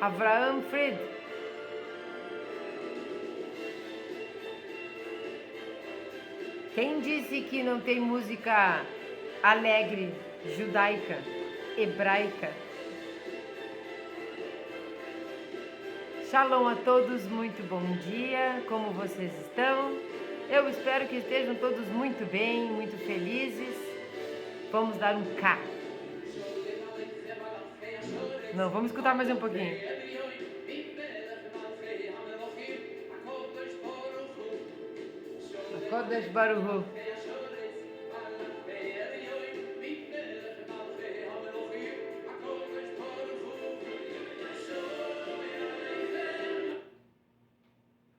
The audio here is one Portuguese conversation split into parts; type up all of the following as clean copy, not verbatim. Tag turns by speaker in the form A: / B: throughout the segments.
A: Avraham Fried. Quem disse que não tem música alegre, judaica, hebraica? Shalom a todos, muito bom dia, como vocês estão? Eu espero que estejam todos muito bem, muito felizes. Vamos dar um K. Não, vamos escutar mais um pouquinho. Kodesh Baruch Hu.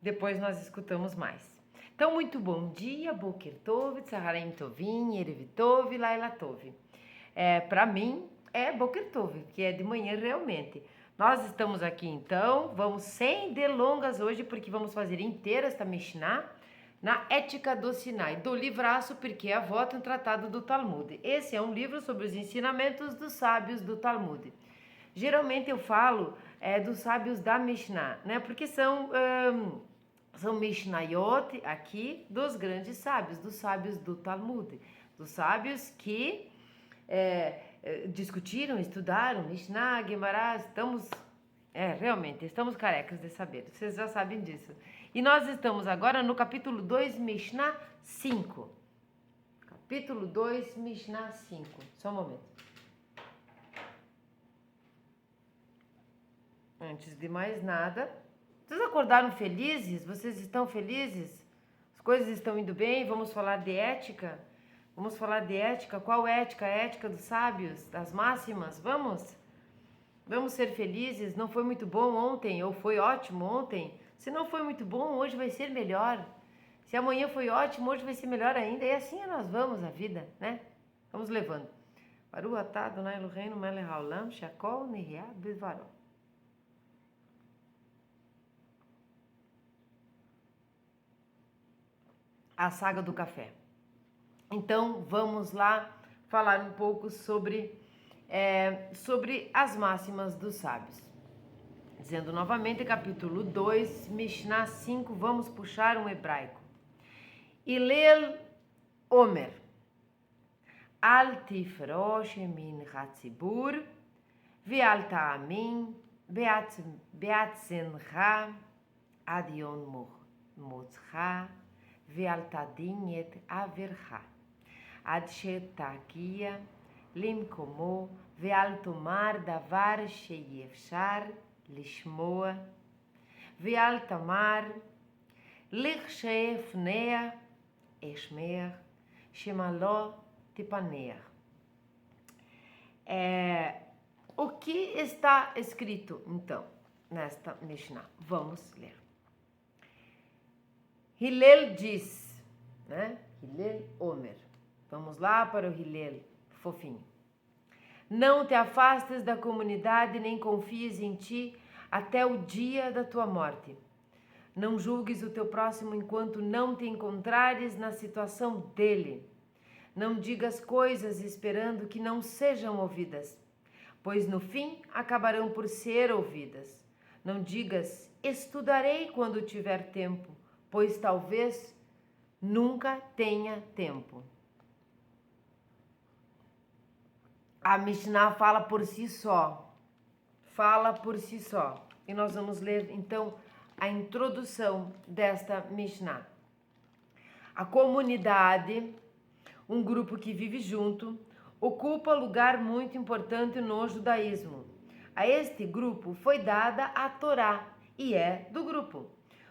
A: Depois nós escutamos mais. Então, muito bom dia, Boker Tov, Tzaharim Tovim, Erev Tov, Laila Tov. Para mim, é Boker Tov, que é de manhã realmente. Nós estamos aqui então, vamos sem delongas hoje, porque vamos fazer inteira esta Mishnah na Ética do Sinai, do livraço Pirkei Avot, um tratado do Talmud. Esse é um livro sobre os ensinamentos dos sábios do Talmud. Geralmente eu falo dos sábios da Mishnah, né? Porque são Mishnayot aqui dos grandes sábios, dos sábios do Talmud, dos sábios que discutiram, estudaram Mishnah, Gemara. Realmente, estamos carecas de saber, vocês já sabem disso. E nós estamos agora no capítulo 2, Mishnah 5. Capítulo 2, Mishnah 5. Só um momento. Antes de mais nada, vocês acordaram felizes? Vocês estão felizes? As coisas estão indo bem? Vamos falar de ética? Vamos falar de ética? Qual ética? A ética dos sábios, das máximas? Vamos? Vamos ser felizes? Não foi muito bom ontem? Ou foi ótimo ontem? Se não foi muito bom, hoje vai ser melhor. Se amanhã foi ótimo, hoje vai ser melhor ainda. E assim nós vamos a vida, né? Vamos levando. Baruch atah Adonai Eloheinu melech haolam shakol nihya bidvaro. A saga do café. Então, vamos lá falar um pouco sobre as máximas dos sábios. Dizendo novamente, capítulo 2, Mishnah 5, vamos puxar um hebraico. Hillel Omer, Al tifrosh min hatzibur, ve'al ta'amin, be'atzencha, ad yom motzcha, ve'al tadin et avercha, ad shetagia, limkomo, ve'al tomar davar sheyefshar, לשמוע ואל תמר לכשאפניה אשמח שמא לא תפניה. O que está escrito então nesta Mishnah? Vamos ler. Hillel diz, né? Hillel Omer. Vamos lá para o Hillel fofinho. Não te afastes da comunidade, nem confies em ti até o dia da tua morte. Não julgues o teu próximo enquanto não te encontrares na situação dele. Não digas coisas esperando que não sejam ouvidas, pois no fim acabarão por ser ouvidas. Não digas, estudarei quando tiver tempo, pois talvez nunca tenha tempo. A Mishnah fala por si só. E nós vamos ler, então, a introdução desta Mishnah. A comunidade, um grupo que vive junto, ocupa lugar muito importante no judaísmo. A este grupo foi dada a Torá e é do grupo,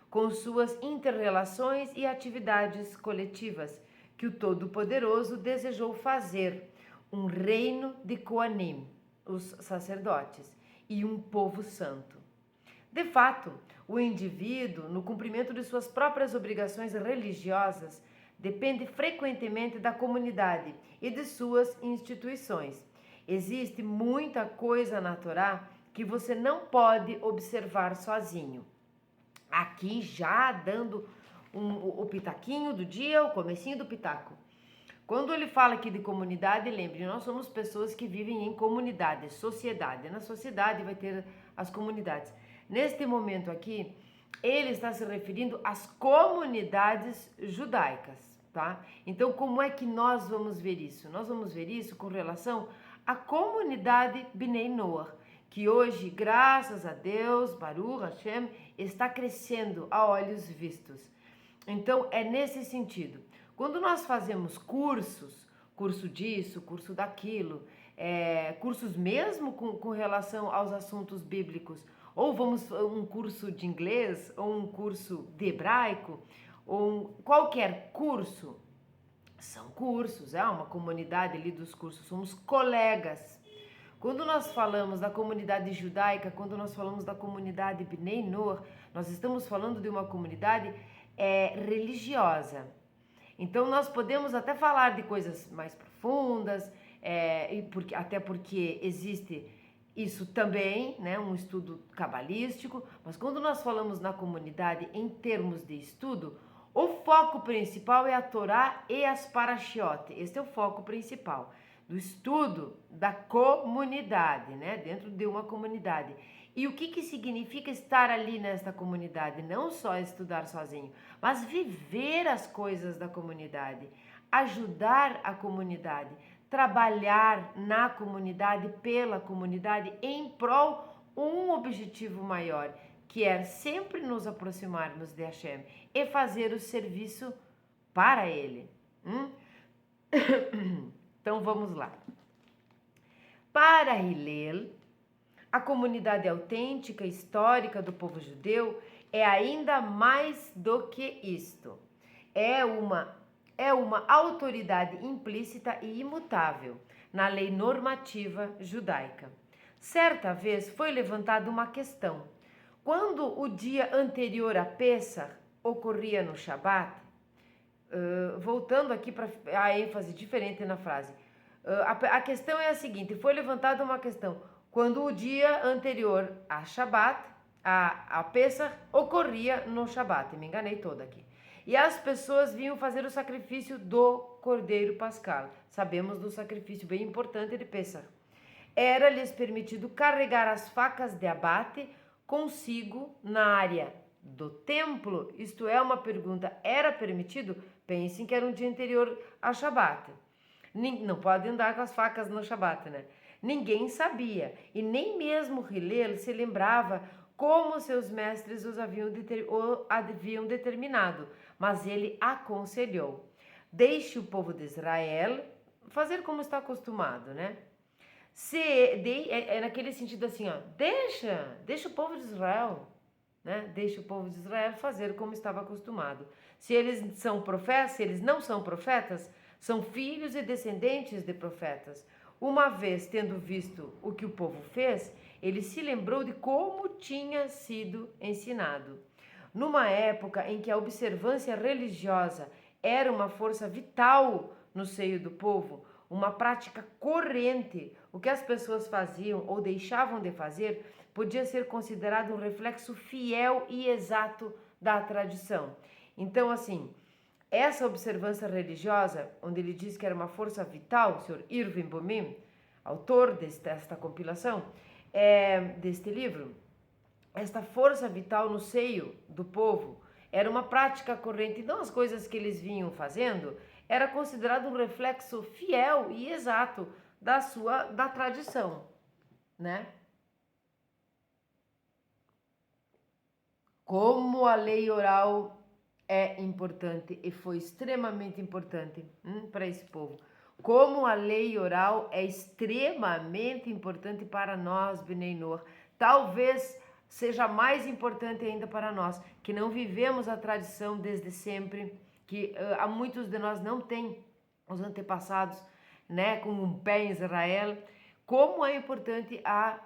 A: com suas inter-relações e atividades coletivas, que o Todo-Poderoso desejou fazer um reino de Koanim, os sacerdotes, e um povo santo. De fato, o indivíduo, no cumprimento de suas próprias obrigações religiosas, depende frequentemente da comunidade e de suas instituições. Existe muita coisa na Torá que você não pode observar sozinho. Aqui já dando o pitaquinho do dia, o comecinho do pitaco. Quando ele fala aqui de comunidade, lembre, nós somos pessoas que vivem em comunidade, sociedade. Na sociedade vai ter as comunidades. Neste momento aqui, ele está se referindo às comunidades judaicas, tá? Então, como é que nós vamos ver isso? Nós vamos ver isso com relação à comunidade Bnei Noach, que hoje, graças a Deus, Baruch Hashem, está crescendo a olhos vistos. Então, é nesse sentido. Quando nós fazemos cursos, curso disso, curso daquilo, cursos mesmo com relação aos assuntos bíblicos, ou vamos um curso de inglês, ou um curso de hebraico, ou qualquer curso, são cursos, é uma comunidade ali dos cursos, somos colegas. Quando nós falamos da comunidade judaica, quando nós falamos da comunidade Bnei Noach, nós estamos falando de uma comunidade religiosa. Então nós podemos até falar de coisas mais profundas, até porque existe isso também, né, um estudo cabalístico, mas quando nós falamos na comunidade em termos de estudo, o foco principal é a Torá e as Parashiot. Esse é o foco principal do estudo da comunidade, né, dentro de uma comunidade. E o que significa estar ali nesta comunidade? Não só estudar sozinho, mas viver as coisas da comunidade, ajudar a comunidade, trabalhar na comunidade, pela comunidade, em prol um objetivo maior, que é sempre nos aproximarmos de Hashem e fazer o serviço para Ele. Então vamos lá. Para Hillel, a comunidade autêntica, histórica do povo judeu é ainda mais do que isto. É uma autoridade implícita e imutável na lei normativa judaica. Certa vez foi levantada uma questão. Quando o dia anterior a Pessah ocorria no Shabat, voltando aqui para a ênfase diferente na frase, a questão é a seguinte, foi levantada uma questão. Quando o dia anterior a Shabat, a Pessah, ocorria no Shabat, me enganei toda aqui. E as pessoas vinham fazer o sacrifício do Cordeiro Pascal. Sabemos do sacrifício bem importante de Pessah. Era-lhes permitido carregar as facas de abate consigo na área do templo. Isto é uma pergunta, era permitido? Pensem que era um dia anterior a Shabat. Não pode andar com as facas no Shabat, né? Ninguém sabia, e nem mesmo Hillel se lembrava como seus mestres o haviam determinado, mas ele aconselhou: deixe o povo de Israel fazer como está acostumado, né? Naquele sentido assim, ó, deixa o povo de Israel, né? Deixa o povo de Israel fazer como estava acostumado. Se eles são profetas, se eles não são profetas, são filhos e descendentes de profetas. Uma vez tendo visto o que o povo fez, ele se lembrou de como tinha sido ensinado. Numa época em que a observância religiosa era uma força vital no seio do povo, uma prática corrente, o que as pessoas faziam ou deixavam de fazer podia ser considerado um reflexo fiel e exato da tradição. Então, assim, essa observância religiosa, onde ele diz que era uma força vital, o senhor Irving Bumim, autor desta compilação, deste livro, esta força vital no seio do povo era uma prática corrente. Então, as coisas que eles vinham fazendo era considerado um reflexo fiel e exato da tradição, né? Como a lei oral é importante e foi extremamente importante para esse povo. Como a lei oral é extremamente importante para nós, Bnei Noach. Talvez seja mais importante ainda para nós, que não vivemos a tradição desde sempre, que há muitos de nós não têm os antepassados, né, com um pé em Israel. Como é importante a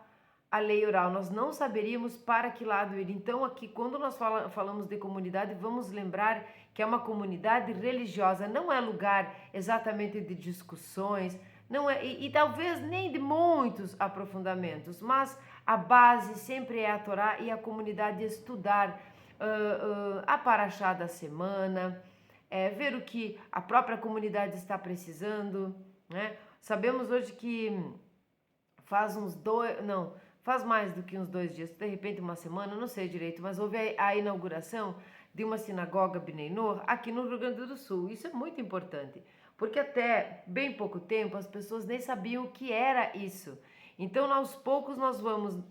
A: lei oral, nós não saberíamos para que lado ir. Então aqui, quando nós falamos de comunidade, vamos lembrar que é uma comunidade religiosa, não é lugar exatamente de discussões, não é, e talvez nem de muitos aprofundamentos, mas a base sempre é a Torá e a comunidade estudar a Parashá da semana, ver o que a própria comunidade está precisando, né? Sabemos hoje que faz faz mais do que uns 2 dias, de repente uma semana, não sei direito, mas houve a inauguração de uma sinagoga Bnei Noach aqui no Rio Grande do Sul. Isso é muito importante, porque até bem pouco tempo as pessoas nem sabiam o que era isso. Então, aos poucos, nós vamos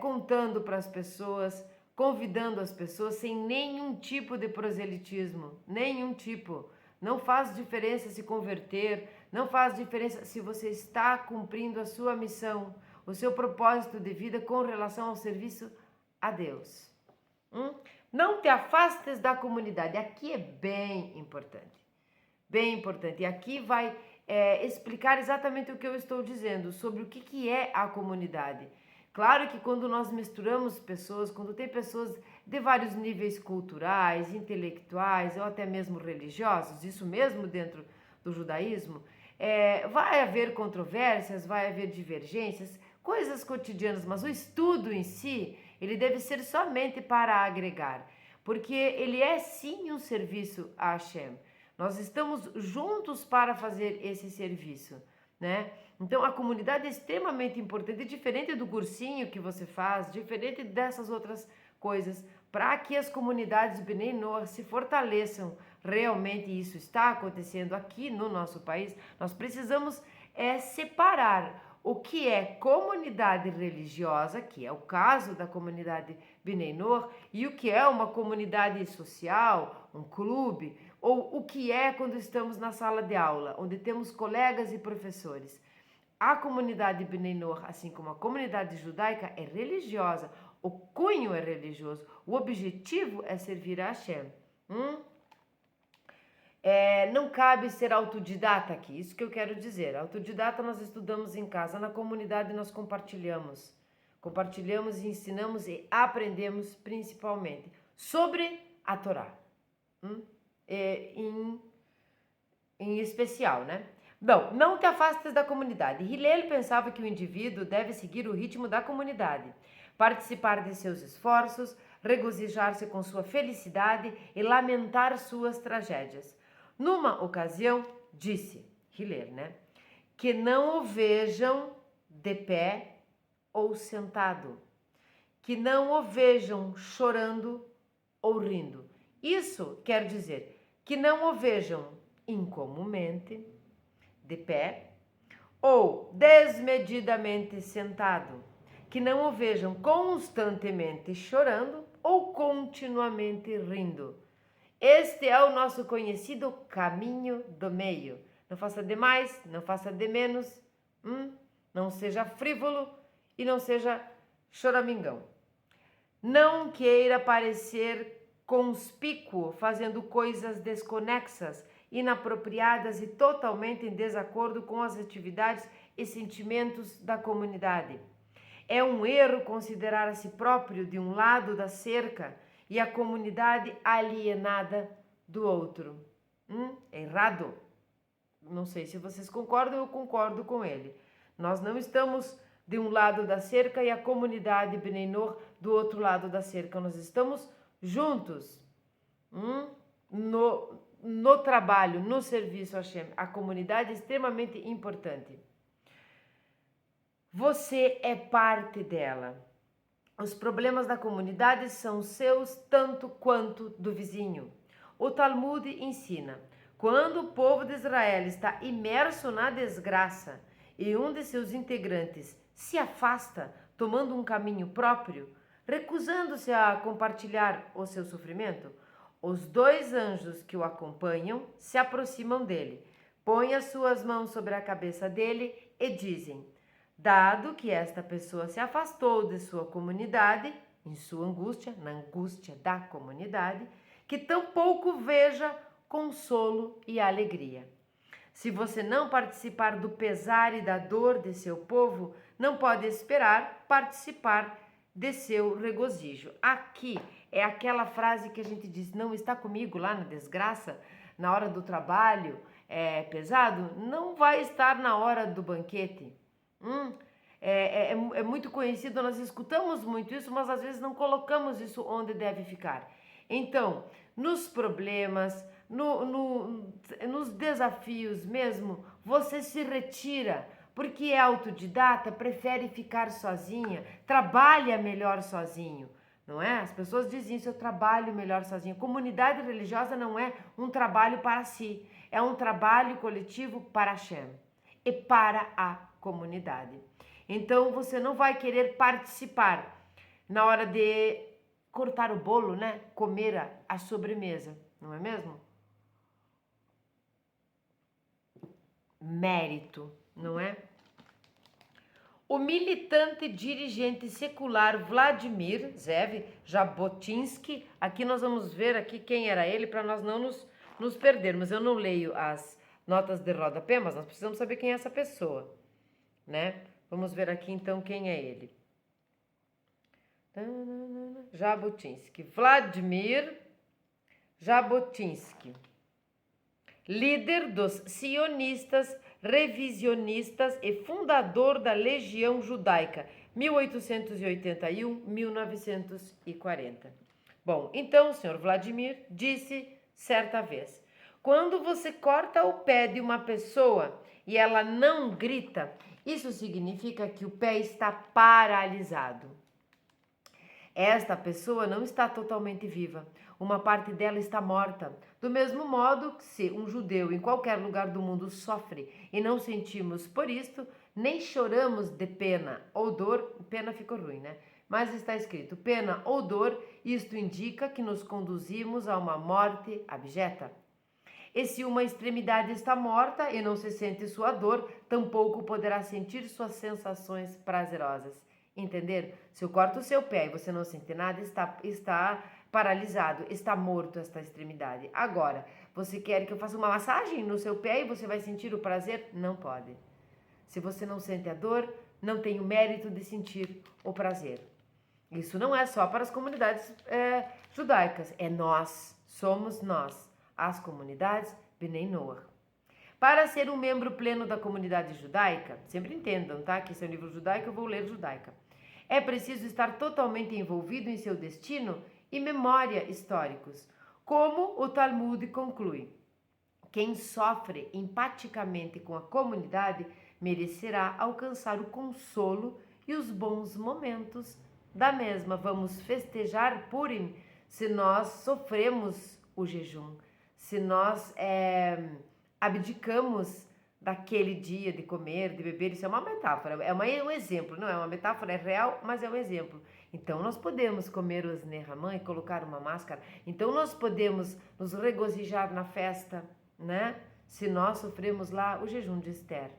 A: contando para as pessoas, convidando as pessoas sem nenhum tipo de proselitismo, nenhum tipo. Não faz diferença se converter, não faz diferença se você está cumprindo a sua missão, o seu propósito de vida com relação ao serviço a Deus. Não te afastes da comunidade. Aqui é bem importante. Bem importante. E aqui vai explicar exatamente o que eu estou dizendo sobre o que é a comunidade. Claro que quando nós misturamos pessoas, quando tem pessoas de vários níveis culturais, intelectuais ou até mesmo religiosos, isso mesmo dentro do judaísmo, vai haver controvérsias, vai haver divergências, coisas cotidianas, mas o estudo em si, ele deve ser somente para agregar, porque ele é sim um serviço a Hashem. Nós estamos juntos para fazer esse serviço, né? Então, a comunidade é extremamente importante, diferente do cursinho que você faz, diferente dessas outras coisas, para que as comunidades Bnei Noach se fortaleçam. Realmente isso está acontecendo aqui no nosso país. Nós precisamos separar o que é comunidade religiosa, que é o caso da comunidade Bnei Noach, e o que é uma comunidade social, um clube, ou o que é quando estamos na sala de aula, onde temos colegas e professores. A comunidade Bnei Noach, assim como a comunidade judaica, é religiosa, o cunho é religioso, o objetivo é servir a Hashem. Não cabe ser autodidata aqui, isso que eu quero dizer. Autodidata nós estudamos em casa, na comunidade nós compartilhamos. Compartilhamos e ensinamos e aprendemos principalmente sobre a Torá. Em especial, né? Bom, não te afastes da comunidade. Hillel pensava que o indivíduo deve seguir o ritmo da comunidade, participar de seus esforços, regozijar-se com sua felicidade e lamentar suas tragédias. Numa ocasião, disse Hillel, né? Que não o vejam de pé ou sentado, que não o vejam chorando ou rindo. Isso quer dizer que não o vejam incomumente, de pé, ou desmedidamente sentado, que não o vejam constantemente chorando ou continuamente rindo. Este é o nosso conhecido caminho do meio. Não faça de mais, não faça de menos, não seja frívolo e não seja choramingão. Não queira parecer conspícuo fazendo coisas desconexas, inapropriadas e totalmente em desacordo com as atividades e sentimentos da comunidade. É um erro considerar a si próprio de um lado da cerca e a comunidade alienada do outro. É errado. Não sei se vocês concordam, eu concordo com ele. Nós não estamos de um lado da cerca e a comunidade Bnei Noach do outro lado da cerca. Nós estamos juntos no trabalho, no serviço a Hashem. A comunidade é extremamente importante. Você é parte dela. Os problemas da comunidade são seus tanto quanto do vizinho. O Talmud ensina: quando o povo de Israel está imerso na desgraça e um de seus integrantes se afasta, tomando um caminho próprio, recusando-se a compartilhar o seu sofrimento, os 2 anjos que o acompanham se aproximam dele, põem as suas mãos sobre a cabeça dele e dizem: dado que esta pessoa se afastou de sua comunidade, em sua angústia, na angústia da comunidade, que tampouco veja consolo e alegria. Se você não participar do pesar e da dor de seu povo, não pode esperar participar de seu regozijo. Aqui é aquela frase que a gente diz: não está comigo lá na desgraça, na hora do trabalho pesado, não vai estar na hora do banquete. É muito conhecido, nós escutamos muito isso, mas às vezes não colocamos isso onde deve ficar. Então, nos problemas, nos desafios mesmo, você se retira Porque é autodidata, prefere ficar sozinha, trabalha melhor sozinho, não é? As pessoas dizem isso, eu trabalho melhor sozinho. Comunidade religiosa não é um trabalho para si, é um trabalho coletivo para Hashem e para a comunidade. Então você não vai querer participar na hora de cortar o bolo, né? Comer a sobremesa, não é mesmo? Mérito, não é? O militante dirigente secular Vladimir Zev Jabotinsky, aqui nós vamos ver aqui quem era ele para nós não nos perdermos. Eu não leio as notas de rodapé, mas nós precisamos saber quem é essa pessoa, né? Vamos ver aqui então quem é ele. Jabotinsky, Vladimir Jabotinsky, líder dos sionistas revisionistas e fundador da Legião Judaica, 1881-1940. Bom, então o senhor Vladimir disse certa vez: quando você corta o pé de uma pessoa e ela não grita, isso significa que o pé está paralisado. Esta pessoa não está totalmente viva. Uma parte dela está morta. Do mesmo modo que se um judeu em qualquer lugar do mundo sofre e não sentimos por isto, nem choramos de pena ou dor, pena ficou ruim, né? Mas está escrito pena ou dor, isto indica que nos conduzimos a uma morte abjeta. E se uma extremidade está morta e não se sente sua dor, tampouco poderá sentir suas sensações prazerosas. Entender? Se eu corto o seu pé e você não sente nada, está paralisado, está morto esta extremidade. Agora, você quer que eu faça uma massagem no seu pé e você vai sentir o prazer? Não pode. Se você não sente a dor, não tem o mérito de sentir o prazer. Isso não é só para as comunidades judaicas, é nós, somos nós, as comunidades Bnei Noach. Para ser um membro pleno da comunidade judaica, sempre entendam, tá? Que esse é um livro judaico, eu vou ler judaica. É preciso estar totalmente envolvido em seu destino e memória históricos. Como o Talmud conclui, quem sofre empaticamente com a comunidade merecerá alcançar o consolo e os bons momentos da mesma. Vamos festejar Purim se nós sofremos o jejum, se nós abdicamos daquele dia de comer, de beber. Isso é uma metáfora, é um exemplo, não é uma metáfora, é real, mas é um exemplo. Então nós podemos comer os Nehamã e colocar uma máscara, então nós podemos nos regozijar na festa, né? Se nós sofremos lá o jejum de Esther.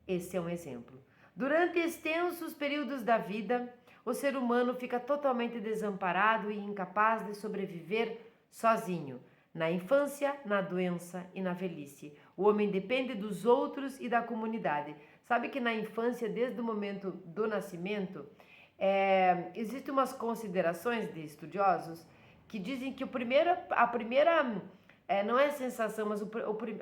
A: Esse é um exemplo. Durante extensos períodos da vida, o ser humano fica totalmente desamparado e incapaz de sobreviver sozinho. Na infância, na doença e na velhice. O homem depende dos outros e da comunidade. Sabe que na infância, desde o momento do nascimento, existem umas considerações de estudiosos que dizem que a primeira não é sensação, mas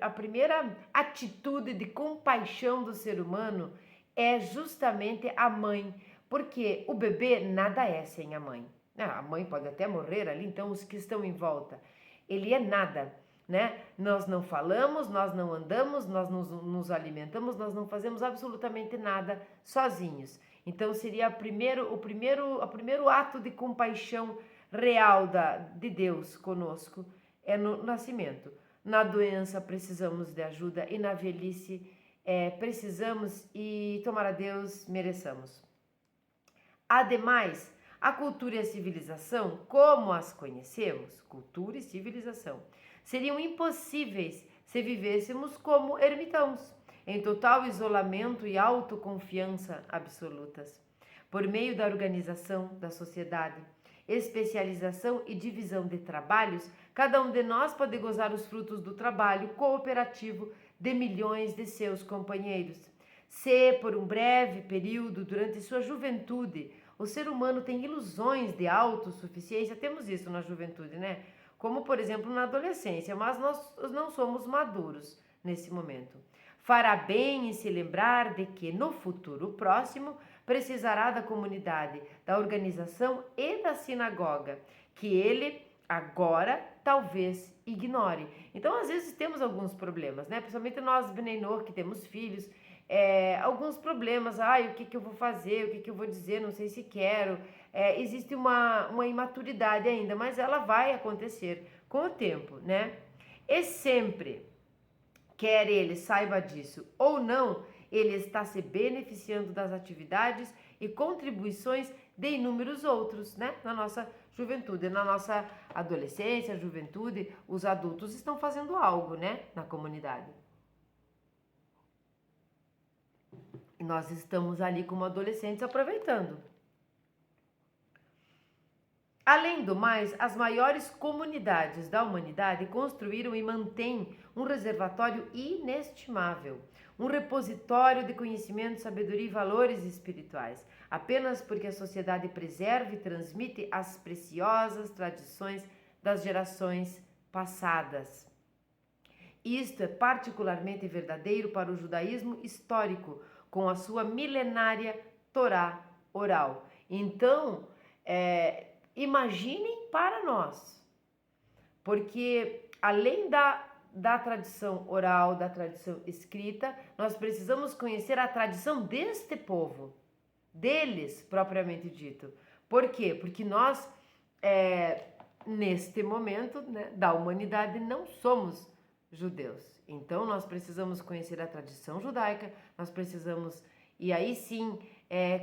A: a primeira atitude de compaixão do ser humano é justamente a mãe, porque o bebê nada é sem a mãe. A mãe pode até morrer ali, então os que estão em volta, ele é nada, né? Nós não falamos, nós não andamos, nós nos alimentamos, nós não fazemos absolutamente nada sozinhos. Então seria o primeiro ato de compaixão real de Deus conosco é no nascimento. Na doença precisamos de ajuda e na velhice precisamos e tomara a Deus mereçamos. Ademais, a cultura e a civilização, como as conhecemos, cultura e civilização, seriam impossíveis se vivêssemos como ermitãos, em total isolamento e autoconfiança absolutas. Por meio da organização da sociedade, especialização e divisão de trabalhos, cada um de nós pode gozar os frutos do trabalho cooperativo de milhões de seus companheiros. Se, por um breve período, durante sua juventude, o ser humano tem ilusões de autossuficiência, temos isso na juventude, né? Como, por exemplo, na adolescência, mas nós não somos maduros nesse momento. Fará bem em se lembrar de que, no futuro próximo, precisará da comunidade, da organização e da sinagoga, que ele agora talvez ignore. Então, às vezes temos alguns problemas, né? Principalmente nós, Bnei Noach, que temos filhos, alguns problemas. O que eu vou fazer, o que eu vou dizer, não sei se quero. Existe uma imaturidade ainda, mas ela vai acontecer com o tempo, né? E sempre, quer ele saiba disso ou não, ele está se beneficiando das atividades e contribuições de inúmeros outros, né? Na nossa juventude, na nossa adolescência, juventude, os adultos estão fazendo algo, né? Na comunidade. E nós estamos ali como adolescentes aproveitando. Além do mais, as maiores comunidades da humanidade construíram e mantêm um reservatório inestimável, um repositório de conhecimento, sabedoria e valores espirituais, apenas porque a sociedade preserva e transmite as preciosas tradições das gerações passadas. Isto é particularmente verdadeiro para o judaísmo histórico, com a sua milenária Torá oral. Então, imaginem para nós, porque além da tradição oral, da tradição escrita, nós precisamos conhecer a tradição deste povo, deles propriamente dito. Por quê? Porque nós, neste momento, né, da humanidade, não somos judeus. Então nós precisamos conhecer a tradição judaica, nós precisamos, e aí sim,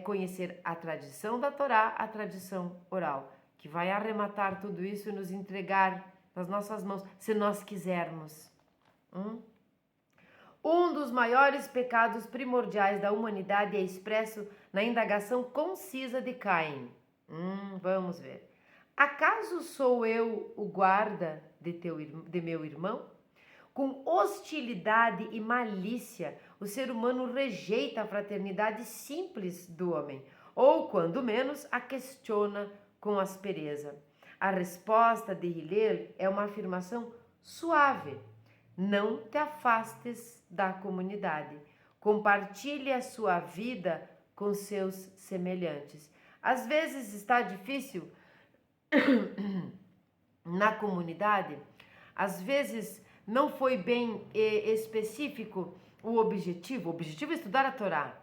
A: conhecer a tradição da Torá, a tradição oral, que vai arrematar tudo isso e nos entregar nas nossas mãos, se nós quisermos. Um dos maiores pecados primordiais da humanidade é expresso na indagação concisa de Caim. Vamos ver. Acaso sou eu o guarda de meu irmão? Com hostilidade e malícia, o ser humano rejeita a fraternidade simples do homem, ou, quando menos, a questiona com aspereza. A resposta de Hillel é uma afirmação suave. Não te afastes da comunidade. Compartilhe a sua vida com seus semelhantes. Às vezes está difícil na comunidade, às vezes não foi bem específico o objetivo. O objetivo é estudar a Torá.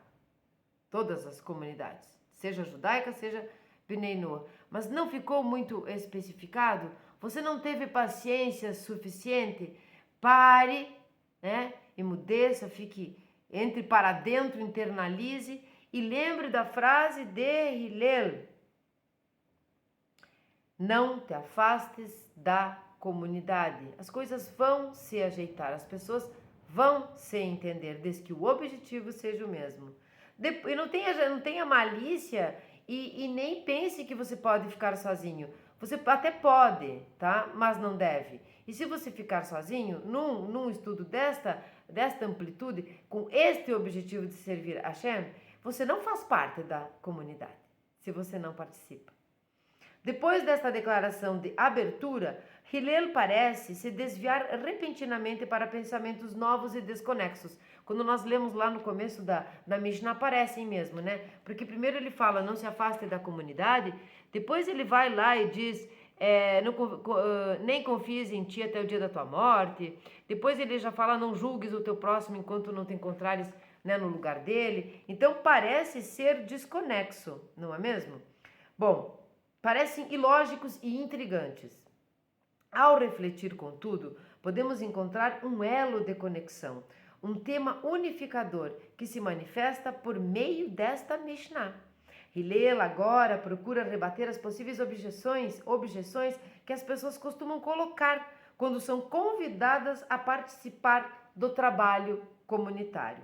A: Todas as comunidades, seja judaica, seja Bnei Noach. Mas não ficou muito especificado. Você não teve paciência suficiente. Pare, né? Emudeça, entre para dentro, internalize e lembre da frase de Hillel. Não te afastes da comunidade. As coisas vão se ajeitar, as pessoas vão se entender, desde que o objetivo seja o mesmo. E não tenha malícia e nem pense que você pode ficar sozinho. Você até pode, tá? Mas não deve. E se você ficar sozinho, num estudo desta amplitude, com este objetivo de servir a Hashem, você não faz parte da comunidade, se você não participa. Depois desta declaração de abertura, Hillel parece se desviar repentinamente para pensamentos novos e desconexos. Quando nós lemos lá no começo da Mishnah, aparecem mesmo, né? Porque primeiro ele fala, não se afaste da comunidade, depois ele vai lá e diz, nem confies em ti até o dia da tua morte, depois ele já fala, não julgues o teu próximo enquanto não te encontrares, né, no lugar dele. Então parece ser desconexo, não é mesmo? Bom, parecem ilógicos e intrigantes. Ao refletir, contudo, podemos encontrar um elo de conexão, um tema unificador que se manifesta por meio desta Mishnah. Hillel agora procura rebater as possíveis objeções que as pessoas costumam colocar quando são convidadas a participar do trabalho comunitário.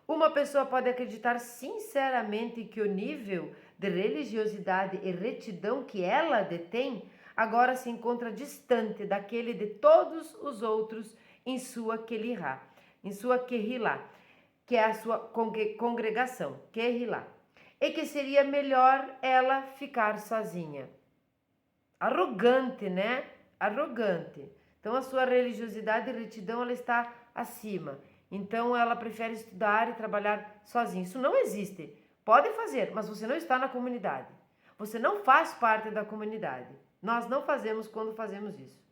A: Uma pessoa pode acreditar sinceramente que o nível de religiosidade e retidão que ela detém agora se encontra distante daquele de todos os outros em sua Kehilá, que é a sua congregação, Kehilá, e que seria melhor ela ficar sozinha. Arrogante, né? Arrogante. Então a sua religiosidade e retidão ela está acima. Então ela prefere estudar e trabalhar sozinha. Isso não existe. Pode fazer, mas você não está na comunidade. Você não faz parte da comunidade. Nós não fazemos quando fazemos isso.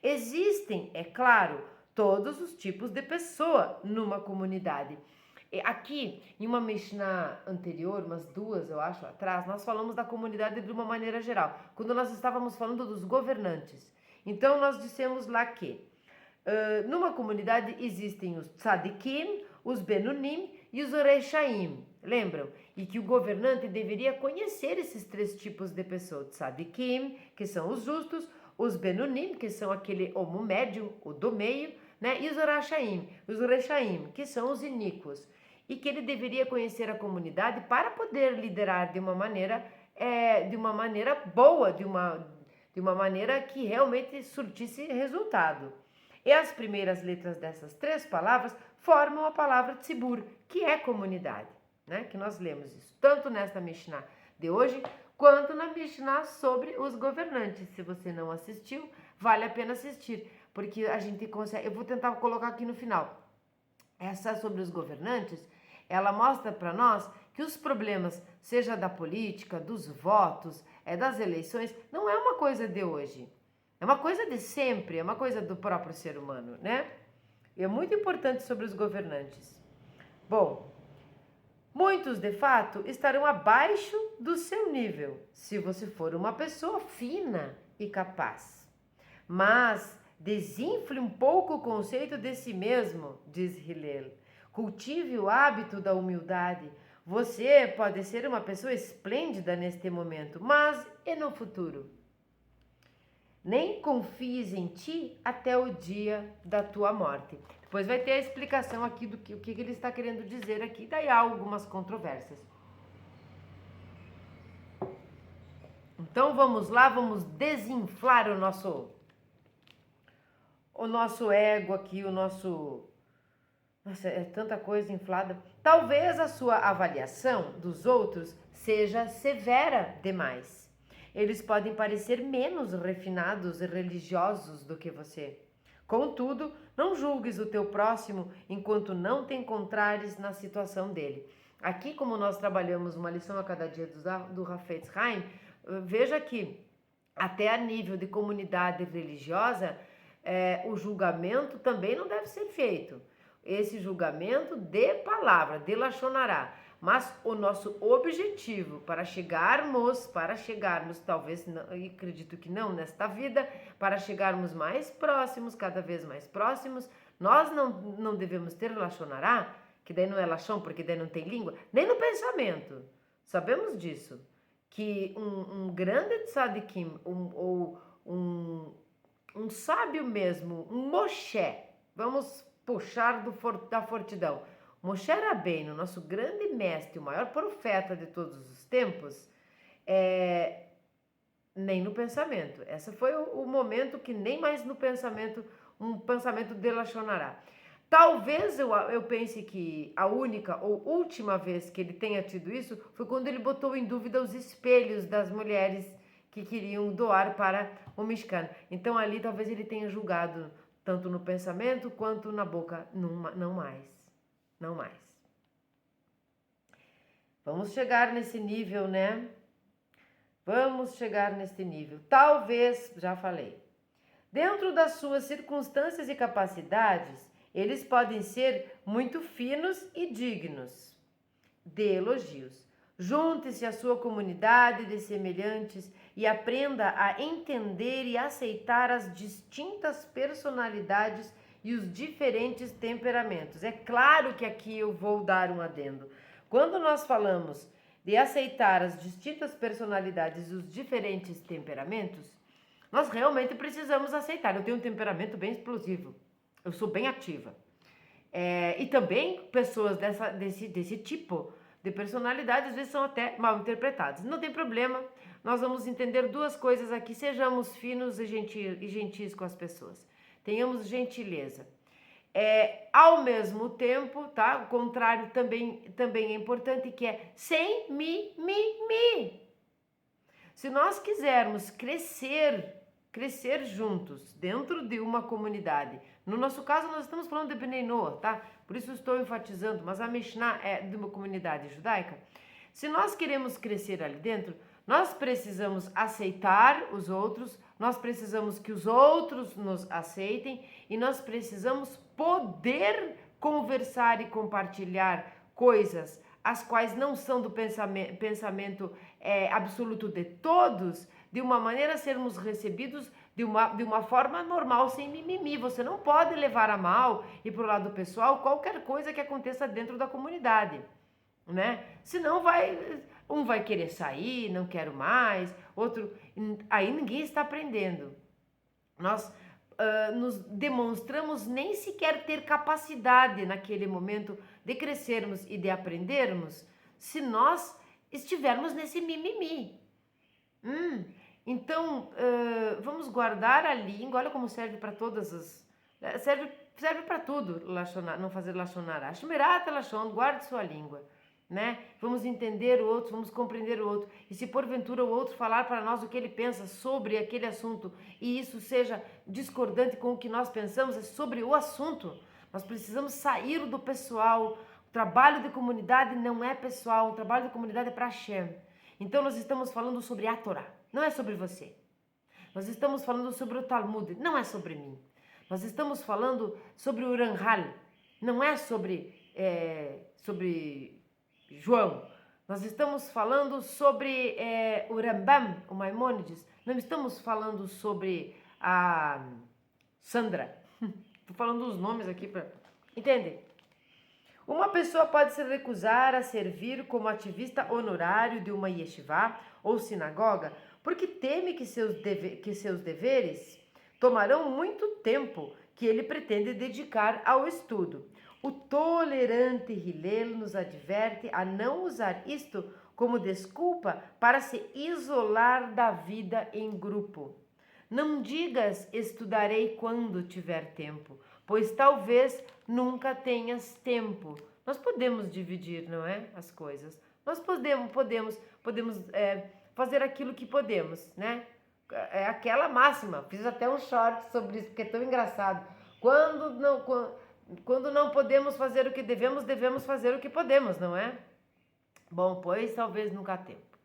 A: Existem, é claro, todos os tipos de pessoa numa comunidade. Aqui, em uma Mishnah anterior, umas duas, eu acho, atrás, nós falamos da comunidade de uma maneira geral, quando nós estávamos falando dos governantes. Então, nós dissemos lá que numa comunidade existem os tzadikim, os benunim e os rechaim, lembram? E que o governante deveria conhecer esses três tipos de pessoas: tzadikim, que são os justos, os benunim, que são aquele homo médio, o do meio, né? E os rechaim, que são os iníquos. E que ele deveria conhecer a comunidade para poder liderar de uma maneira boa, de uma maneira que realmente surtisse resultado. E as primeiras letras dessas três palavras formam a palavra tzibur, que é comunidade, né? Que nós lemos isso, tanto nesta Mishnah de hoje, quanto na Mishnah sobre os governantes. Se você não assistiu, vale a pena assistir, porque a gente consegue. Eu vou tentar colocar aqui no final. Essa sobre os governantes, ela mostra para nós que os problemas, seja da política, dos votos, das eleições, não é uma coisa de hoje. É uma coisa de sempre, é uma coisa do próprio ser humano, né? E é muito importante sobre os governantes. Bom, muitos, de fato, estarão abaixo do seu nível, se você for uma pessoa fina e capaz. Mas desinfle um pouco o conceito de si mesmo, diz Hillel. Cultive o hábito da humildade. Você pode ser uma pessoa esplêndida neste momento, mas e no futuro? Nem confies em ti até o dia da tua morte. Depois vai ter a explicação aqui do que ele está querendo dizer aqui. Daí há algumas controvérsias. Então vamos lá, vamos desinflar o nosso ego aqui, Nossa, é tanta coisa inflada. Talvez a sua avaliação dos outros seja severa demais. Eles podem parecer menos refinados e religiosos do que você. Contudo, não julgues o teu próximo enquanto não te encontrares na situação dele. Aqui, como nós trabalhamos uma lição a cada dia do Hafetz Haim, veja que até a nível de comunidade religiosa, o julgamento também não deve ser feito. Esse julgamento de palavra, de Lashon Hará. Mas o nosso objetivo para chegarmos, talvez, não, acredito que não nesta vida, para chegarmos mais próximos, cada vez mais próximos, nós não devemos ter Lashon Hará, que daí não é Lashon, porque daí não tem língua, nem no pensamento. Sabemos disso, que um grande tzadikim, um sábio mesmo, um Moshe, vamos puxar da fortidão, Moshe Rabbeinu, nosso grande mestre, o maior profeta de todos os tempos, nem no pensamento. Esse foi o momento que nem mais no pensamento, um pensamento de Lashon Hará. Talvez eu pense que a única ou última vez que ele tenha tido isso foi quando ele botou em dúvida os espelhos das mulheres que queriam doar para o Mishkan. Então ali talvez ele tenha julgado tanto no pensamento quanto na boca, não mais. Não mais. Vamos chegar nesse nível, né? Vamos chegar nesse nível. Talvez, já falei. Dentro das suas circunstâncias e capacidades, eles podem ser muito finos e dignos de elogios. Junte-se à sua comunidade de semelhantes e aprenda a entender e aceitar as distintas personalidades e os diferentes temperamentos. É claro que aqui eu vou dar um adendo. Quando nós falamos de aceitar as distintas personalidades e os diferentes temperamentos, nós realmente precisamos aceitar. Eu tenho um temperamento bem explosivo, eu sou bem ativa. E também pessoas desse tipo de personalidade às vezes são até mal interpretadas. Não tem problema, nós vamos entender duas coisas aqui. Sejamos finos e gentis com as pessoas. Tenhamos gentileza. Ao mesmo tempo, tá? O contrário também é importante, que é sem mimimi. Se nós quisermos crescer juntos dentro de uma comunidade, no nosso caso nós estamos falando de Bnei Noach, tá? Por isso estou enfatizando, mas a Mishnah é de uma comunidade judaica. Se nós queremos crescer ali dentro, nós precisamos aceitar os outros, nós precisamos que os outros nos aceitem e nós precisamos poder conversar e compartilhar coisas as quais não são do pensamento absoluto de todos, de uma maneira sermos recebidos de uma forma normal, sem mimimi. Você não pode levar a mal e pro lado pessoal qualquer coisa que aconteça dentro da comunidade, né? Senão um vai querer sair, não quero mais, outro, aí ninguém está aprendendo. Nós nos demonstramos nem sequer ter capacidade naquele momento de crescermos e de aprendermos se nós estivermos nesse mimimi. Então, vamos guardar a língua. Olha como serve para todas as... Serve para tudo, não fazer lashon hara. Shmirat lashon, guarde sua língua. Né? Vamos entender o outro, vamos compreender o outro. E se porventura o outro falar para nós o que ele pensa sobre aquele assunto e isso seja discordante com o que nós pensamos, é sobre o assunto. Nós precisamos sair do pessoal. O trabalho de comunidade não é pessoal, o trabalho de comunidade é para Hashem. Então nós estamos falando sobre a Torá, não é sobre você. Nós estamos falando sobre o Talmud, não é sobre mim. Nós estamos falando sobre o Ramchal, não é sobre João. Nós estamos falando sobre o Rambam, o Maimônides. Não estamos falando sobre a Sandra. Estou falando os nomes aqui para... Entende? Uma pessoa pode se recusar a servir como ativista honorário de uma yeshivá ou sinagoga porque teme que seus deveres tomarão muito tempo que ele pretende dedicar ao estudo. O tolerante Hillel nos adverte a não usar isto como desculpa para se isolar da vida em grupo. Não digas estudarei quando tiver tempo, pois talvez nunca tenhas tempo. Nós podemos dividir, não é? As coisas. Nós podemos fazer aquilo que podemos, né? É aquela máxima. Fiz até um short sobre isso, porque é tão engraçado. Quando não podemos fazer o que devemos fazer o que podemos, não é? Bom, pois talvez nunca há tempo.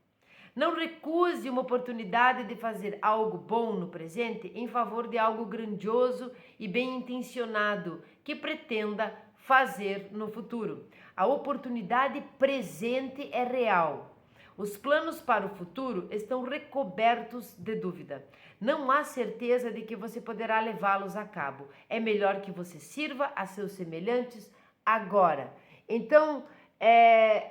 A: Não recuse uma oportunidade de fazer algo bom no presente em favor de algo grandioso e bem intencionado que pretenda fazer no futuro. A oportunidade presente é real. Os planos para o futuro estão recobertos de dúvida. Não há certeza de que você poderá levá-los a cabo. É melhor que você sirva a seus semelhantes agora. Então,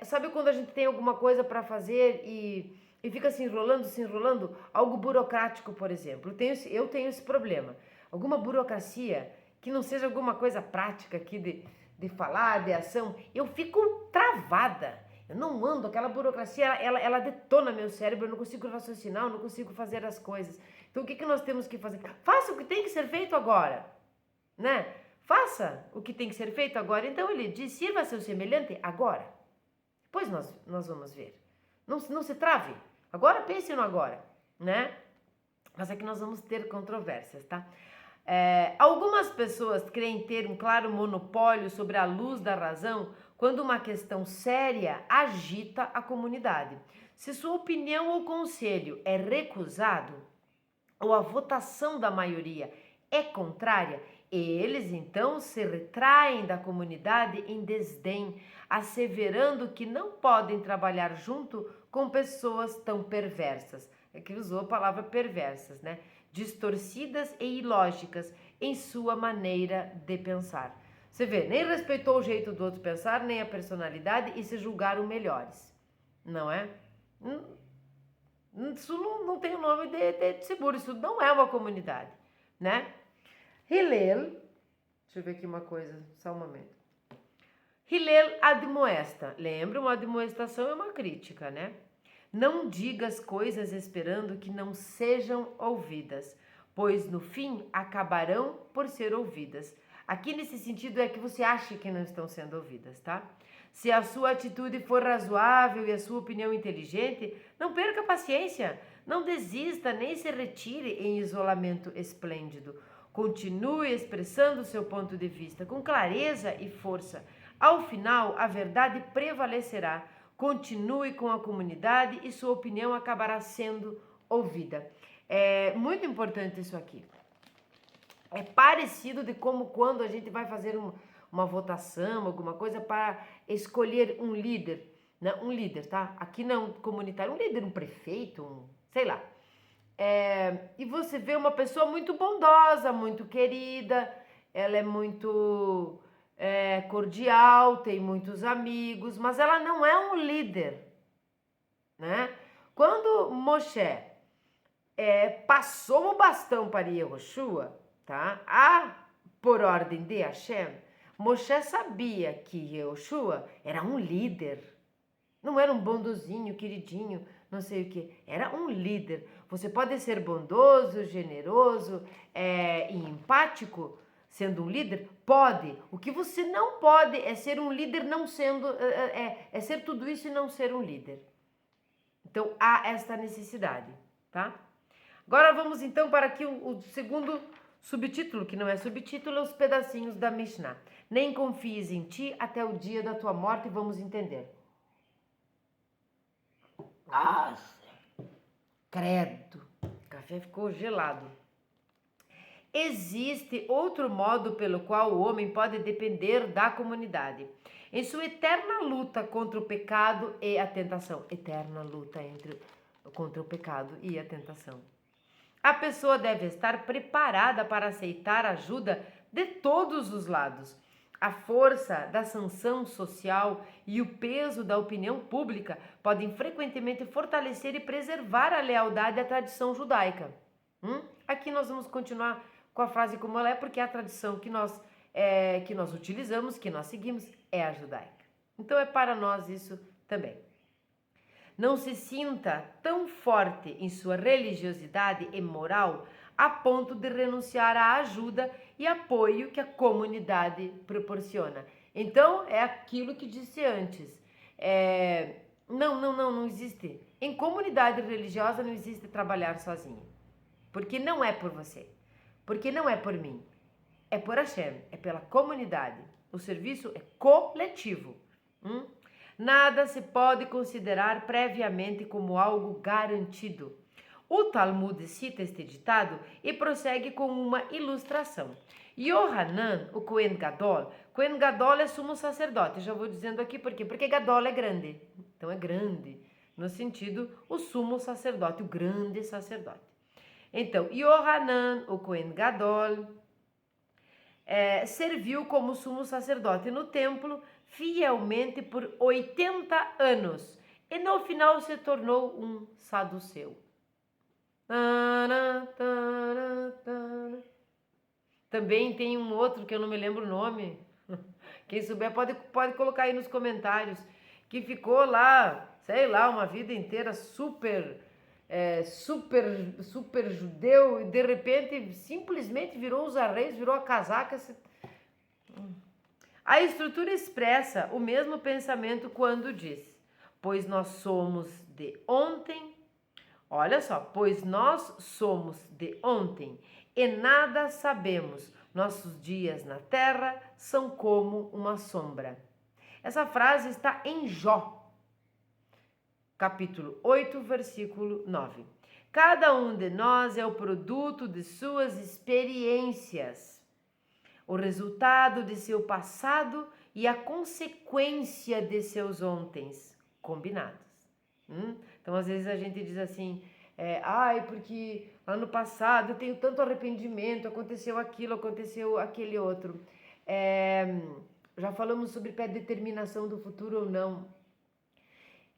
A: sabe quando a gente tem alguma coisa para fazer e fica se enrolando? Algo burocrático, por exemplo. Eu tenho esse problema. Alguma burocracia que não seja alguma coisa prática aqui de falar, de ação, eu fico travada. Eu não ando, aquela burocracia, ela detona meu cérebro, eu não consigo raciocinar, eu não consigo fazer as coisas. Então o que nós temos que fazer? Faça o que tem que ser feito agora, né? Faça o que tem que ser feito agora. Então ele diz, sirva seu semelhante agora. Depois nós vamos ver. Não se trave. Agora pense no agora, né? Mas é que nós vamos ter controvérsias, tá? Algumas pessoas creem ter um claro monopólio sobre a luz da razão quando uma questão séria agita a comunidade. Se sua opinião ou conselho é recusado, ou a votação da maioria é contrária, eles então se retraem da comunidade em desdém, asseverando que não podem trabalhar junto com pessoas tão perversas. É que usou a palavra perversas, né? Distorcidas e ilógicas em sua maneira de pensar. Você vê, nem respeitou o jeito do outro pensar, nem a personalidade e se julgaram melhores, não é? Isso não tem o nome de seguro, isso não é uma comunidade, né? Hillel, deixa eu ver aqui uma coisa, só um momento. Hillel admoesta, lembra, uma admoestação é uma crítica, né? Não digas coisas esperando que não sejam ouvidas, pois no fim acabarão por ser ouvidas. Aqui nesse sentido é que você acha que não estão sendo ouvidas, tá? Se a sua atitude for razoável e a sua opinião inteligente, não perca a paciência, não desista nem se retire em isolamento esplêndido. Continue expressando o seu ponto de vista com clareza e força. Ao final, a verdade prevalecerá. Continue com a comunidade e sua opinião acabará sendo ouvida. É muito importante isso aqui. É parecido de como quando a gente vai fazer uma votação, alguma coisa para escolher um líder. Não, um líder, tá? Aqui não comunitário, um líder, um prefeito, sei lá. E você vê uma pessoa muito bondosa, muito querida, ela é muito cordial, tem muitos amigos, mas ela não é um líder, né? Quando Moshe passou o bastão para Yehoshua, tá? Por ordem de Hashem, Moshe sabia que Yehoshua era um líder. Não era um bondozinho, queridinho, não sei o que. Era um líder. Você pode ser bondoso, generoso e empático sendo um líder? Pode. O que você não pode é ser um líder não sendo... É ser tudo isso e não ser um líder. Então, há esta necessidade, tá? Agora vamos então para aqui o segundo subtítulo, que não é subtítulo, os pedacinhos da Mishnah. Nem confies em ti até o dia da tua morte, vamos entender. Nossa, credo, o café ficou gelado. Existe outro modo pelo qual o homem pode depender da comunidade. Em sua eterna luta contra o pecado e a tentação. Eterna luta contra o pecado e a tentação. A pessoa deve estar preparada para aceitar ajuda de todos os lados. A força da sanção social e o peso da opinião pública podem frequentemente fortalecer e preservar a lealdade à tradição judaica. Aqui nós vamos continuar com a frase como ela é, porque a tradição que nós utilizamos, que nós seguimos, é a judaica. Então é para nós isso também. Não se sinta tão forte em sua religiosidade e moral a ponto de renunciar à ajuda e apoio que a comunidade proporciona. Então, é aquilo que disse antes. Não existe. Em comunidade religiosa não existe trabalhar sozinho. Porque não é por você. Porque não é por mim. É por Hashem, é pela comunidade. O serviço é coletivo. Nada se pode considerar previamente como algo garantido. O Talmud cita este ditado e prossegue com uma ilustração. Yohanan, o Cohen Gadol é sumo sacerdote. Já vou dizendo aqui por quê? Porque Gadol é grande. Então é grande, no sentido, o sumo sacerdote, o grande sacerdote. Então, Yohanan, o Cohen Gadol, serviu como sumo sacerdote no templo fielmente por 80 anos e no final se tornou um saduceu. Também tem um outro que eu não me lembro o nome. Quem souber pode colocar aí nos comentários. Que ficou lá, sei lá, uma vida inteira super judeu e de repente simplesmente virou os arreios, virou a casaca. A estrutura expressa o mesmo pensamento quando diz: pois nós somos de ontem. Olha só, pois nós somos de ontem e nada sabemos. Nossos dias na terra são como uma sombra. Essa frase está em Jó, capítulo 8, versículo 9. Cada um de nós é o produto de suas experiências, o resultado de seu passado e a consequência de seus ontens combinados. Então, às vezes a gente diz assim, porque ano passado eu tenho tanto arrependimento, aconteceu aquilo, aconteceu aquele outro. Já falamos sobre pré-determinação do futuro ou não.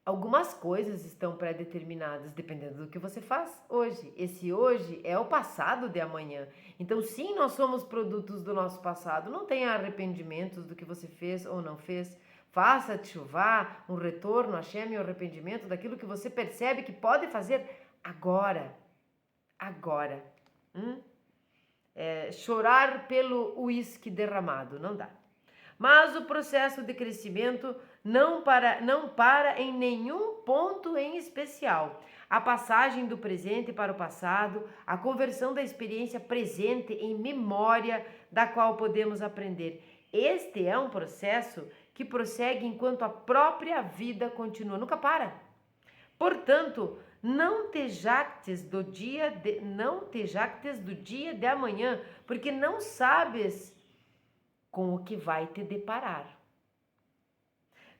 A: Algumas coisas estão pré-determinadas, dependendo do que você faz hoje. Esse hoje é o passado de amanhã. Então, sim, nós somos produtos do nosso passado. Não tenha arrependimentos do que você fez ou não fez. Faça teshuvá, um retorno a Hashem e o arrependimento daquilo que você percebe que pode fazer agora. Agora. Chorar pelo uísque derramado, não dá. Mas o processo de crescimento não para em nenhum ponto em especial. A passagem do presente para o passado, a conversão da experiência presente em memória da qual podemos aprender. Este é um processo que prossegue enquanto a própria vida continua, nunca para. Portanto, não te jactes do dia de amanhã, porque não sabes com o que vai te deparar.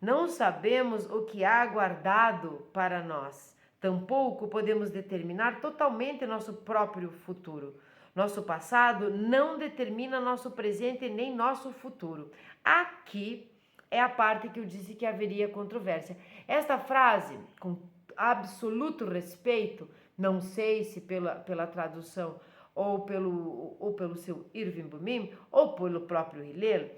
A: Não sabemos o que há guardado para nós. Tampouco podemos determinar totalmente nosso próprio futuro. Nosso passado não determina nosso presente nem nosso futuro. Aqui é a parte que eu disse que haveria controvérsia. Esta frase, com absoluto respeito, não sei se pela tradução ou pelo seu Irving Bumim, ou pelo próprio Hillel,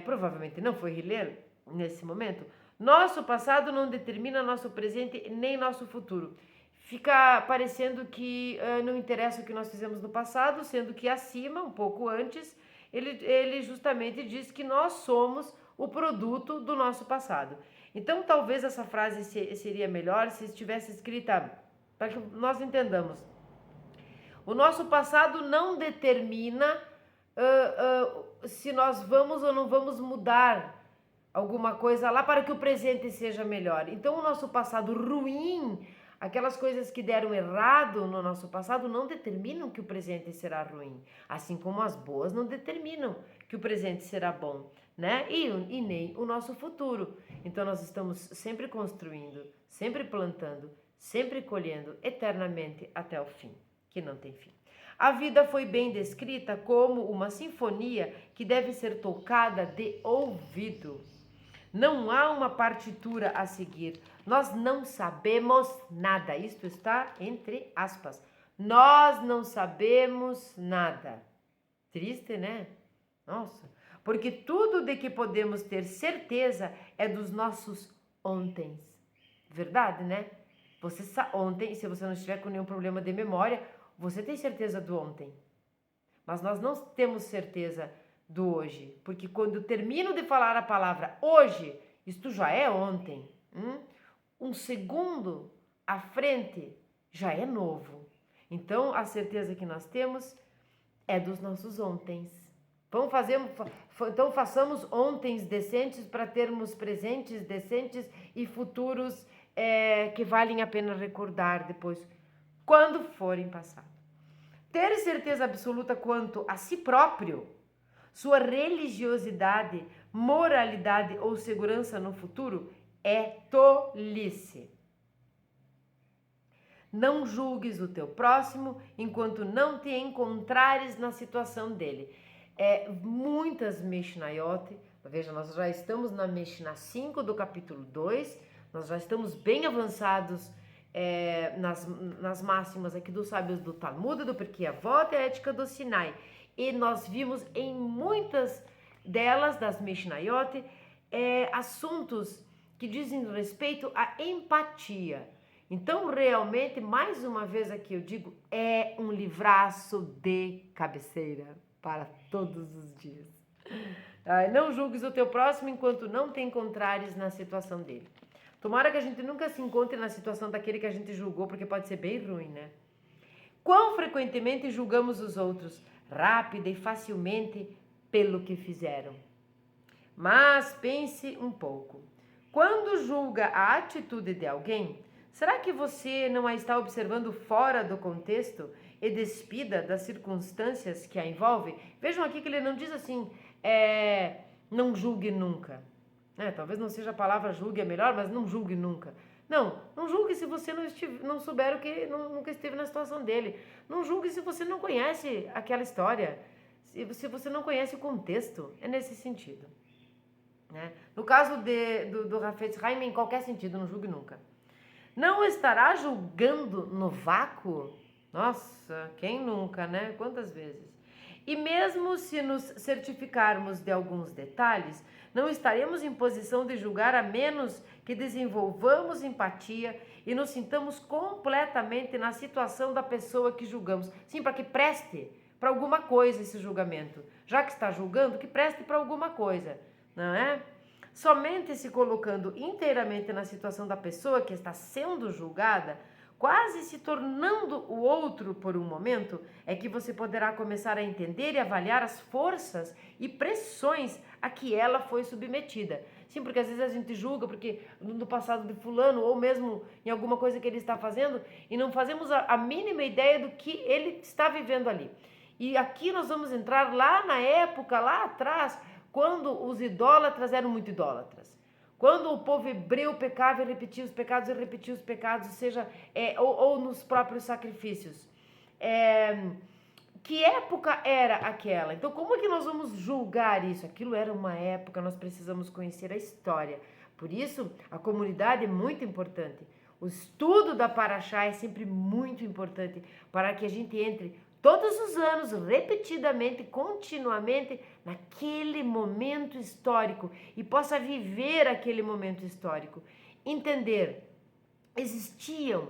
A: provavelmente não foi Hillel nesse momento, nosso passado não determina nosso presente nem nosso futuro. Fica parecendo que não interessa o que nós fizemos no passado, sendo que acima, um pouco antes, ele justamente diz que nós somos o produto do nosso passado. Então, talvez essa frase seria melhor se estivesse escrita, para que nós entendamos. O nosso passado não determina se nós vamos ou não vamos mudar alguma coisa lá para que o presente seja melhor. Então, o nosso passado ruim, aquelas coisas que deram errado no nosso passado, não determinam que o presente será ruim. Assim como as boas não determinam que o presente será bom, né? E nem o nosso futuro. Então, nós estamos sempre construindo, sempre plantando, sempre colhendo eternamente até o fim, que não tem fim. A vida foi bem descrita como uma sinfonia que deve ser tocada de ouvido. Não há uma partitura a seguir. Nós não sabemos nada. Isto está entre aspas. Nós não sabemos nada. Triste, né? Nossa. Porque tudo de que podemos ter certeza é dos nossos ontens. Verdade, né? Ontem, se você não estiver com nenhum problema de memória, você tem certeza do ontem. Mas nós não temos certeza do hoje, porque quando termino de falar a palavra hoje, isto já é ontem. Um segundo à frente já é novo. Então, a certeza que nós temos é dos nossos ontens. Então, façamos ontens decentes para termos presentes decentes e futuros que valem a pena recordar depois, quando forem passados. Ter certeza absoluta quanto a si próprio, sua religiosidade, moralidade ou segurança no futuro é tolice. Não julgues o teu próximo enquanto não te encontrares na situação dele. Muitas Mishnayot, veja, nós já estamos na Mishnah 5 do capítulo 2, nós já estamos bem avançados nas máximas aqui dos sábios do Talmud, do Pirkei Avot e a Ética do Sinai. E nós vimos em muitas delas, das Mishnayot, assuntos que dizem respeito à empatia. Então, realmente, mais uma vez aqui eu digo, é um livraço de cabeceira para todos os dias. Não julgues o teu próximo enquanto não te encontrares na situação dele. Tomara que a gente nunca se encontre na situação daquele que a gente julgou, porque pode ser bem ruim, né? Quão frequentemente julgamos os outros, rápida e facilmente, pelo que fizeram. Mas pense um pouco. Quando julga a atitude de alguém, será que você não a está observando fora do contexto e despida das circunstâncias que a envolvem? Vejam aqui que ele não diz assim, não julgue nunca. Talvez não seja a palavra julgue é melhor, mas não julgue nunca. Não julgue se você não souber o que nunca esteve na situação dele. Não julgue se você não conhece aquela história, se você não conhece o contexto. É nesse sentido. Né? No caso do Hafetz Haim, em qualquer sentido, não julgue nunca. Não estará julgando no vácuo? Nossa, quem nunca, né? Quantas vezes? E mesmo se nos certificarmos de alguns detalhes, não estaremos em posição de julgar a menos que desenvolvamos empatia e nos sintamos completamente na situação da pessoa que julgamos. Sim, para que preste para alguma coisa esse julgamento. Já que está julgando, que preste para alguma coisa, não é? Somente se colocando inteiramente na situação da pessoa que está sendo julgada, quase se tornando o outro por um momento, é que você poderá começar a entender e avaliar as forças e pressões a que ela foi submetida. Sim, porque às vezes a gente julga porque no passado de fulano ou mesmo em alguma coisa que ele está fazendo e não fazemos a mínima ideia do que ele está vivendo ali. E aqui nós vamos entrar lá na época, lá atrás, quando os idólatras eram muito idólatras. Quando o povo hebreu pecava e repetia os pecados, seja, ou nos próprios sacrifícios. Que época era aquela? Então, como é que nós vamos julgar isso? Aquilo era uma época, nós precisamos conhecer a história. Por isso, a comunidade é muito importante. O estudo da Paraxá é sempre muito importante para que a gente entre todos os anos, repetidamente, continuamente, naquele momento histórico e possa viver aquele momento histórico. Entender, existiam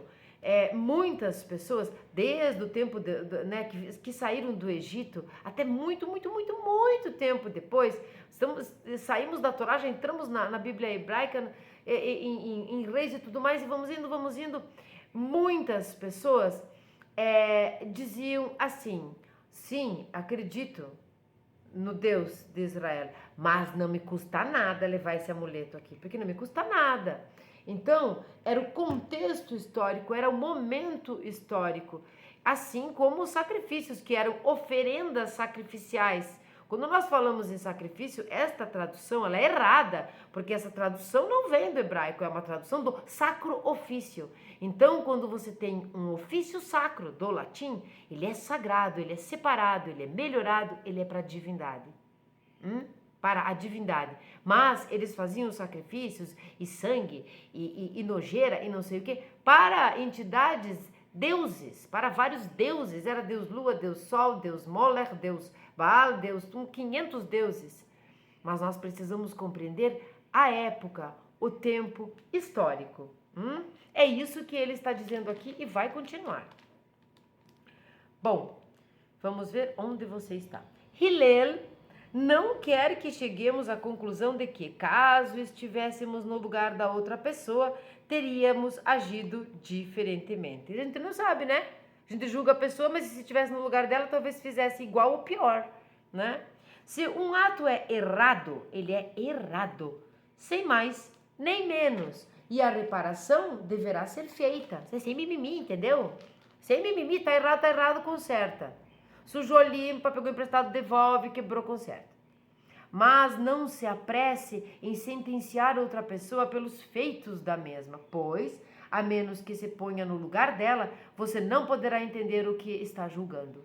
A: muitas pessoas, desde o tempo né, que saíram do Egito, até muito tempo depois, saímos da Torá, já entramos na Bíblia hebraica, em Reis e tudo mais, e vamos indo. Muitas pessoas diziam assim: sim, acredito no Deus de Israel, mas não me custa nada levar esse amuleto aqui, porque não me custa nada. Então, era o contexto histórico, era o momento histórico, assim como os sacrifícios, que eram oferendas sacrificiais. Quando nós falamos em sacrifício, esta tradução ela é errada, porque essa tradução não vem do hebraico, é uma tradução do sacro ofício. Então, quando você tem um ofício sacro do latim, ele é sagrado, ele é separado, ele é melhorado, ele é para a divindade. Para a divindade. Mas eles faziam sacrifícios e sangue e nojeira e não sei o que para entidades, deuses, para vários deuses. Era Deus Lua, Deus Sol, Deus Moler, Deus Baal, Deus 500 deuses. Mas nós precisamos compreender a época, o tempo histórico. É isso que ele está dizendo aqui e vai continuar. Bom, vamos ver onde você está. Hillel não quer que cheguemos à conclusão de que, caso estivéssemos no lugar da outra pessoa, teríamos agido diferentemente. A gente não sabe, né? A gente julga a pessoa, mas se estivesse no lugar dela, talvez fizesse igual ou pior, né? Se um ato é errado, ele é errado, sem mais nem menos. E a reparação deverá ser feita. Sem mimimi, entendeu? Sem mimimi, tá errado, conserta. Sujou, limpa, pegou emprestado, devolve, quebrou, conserta. Mas não se apresse em sentenciar outra pessoa pelos feitos da mesma, pois, a menos que se ponha no lugar dela, você não poderá entender o que está julgando.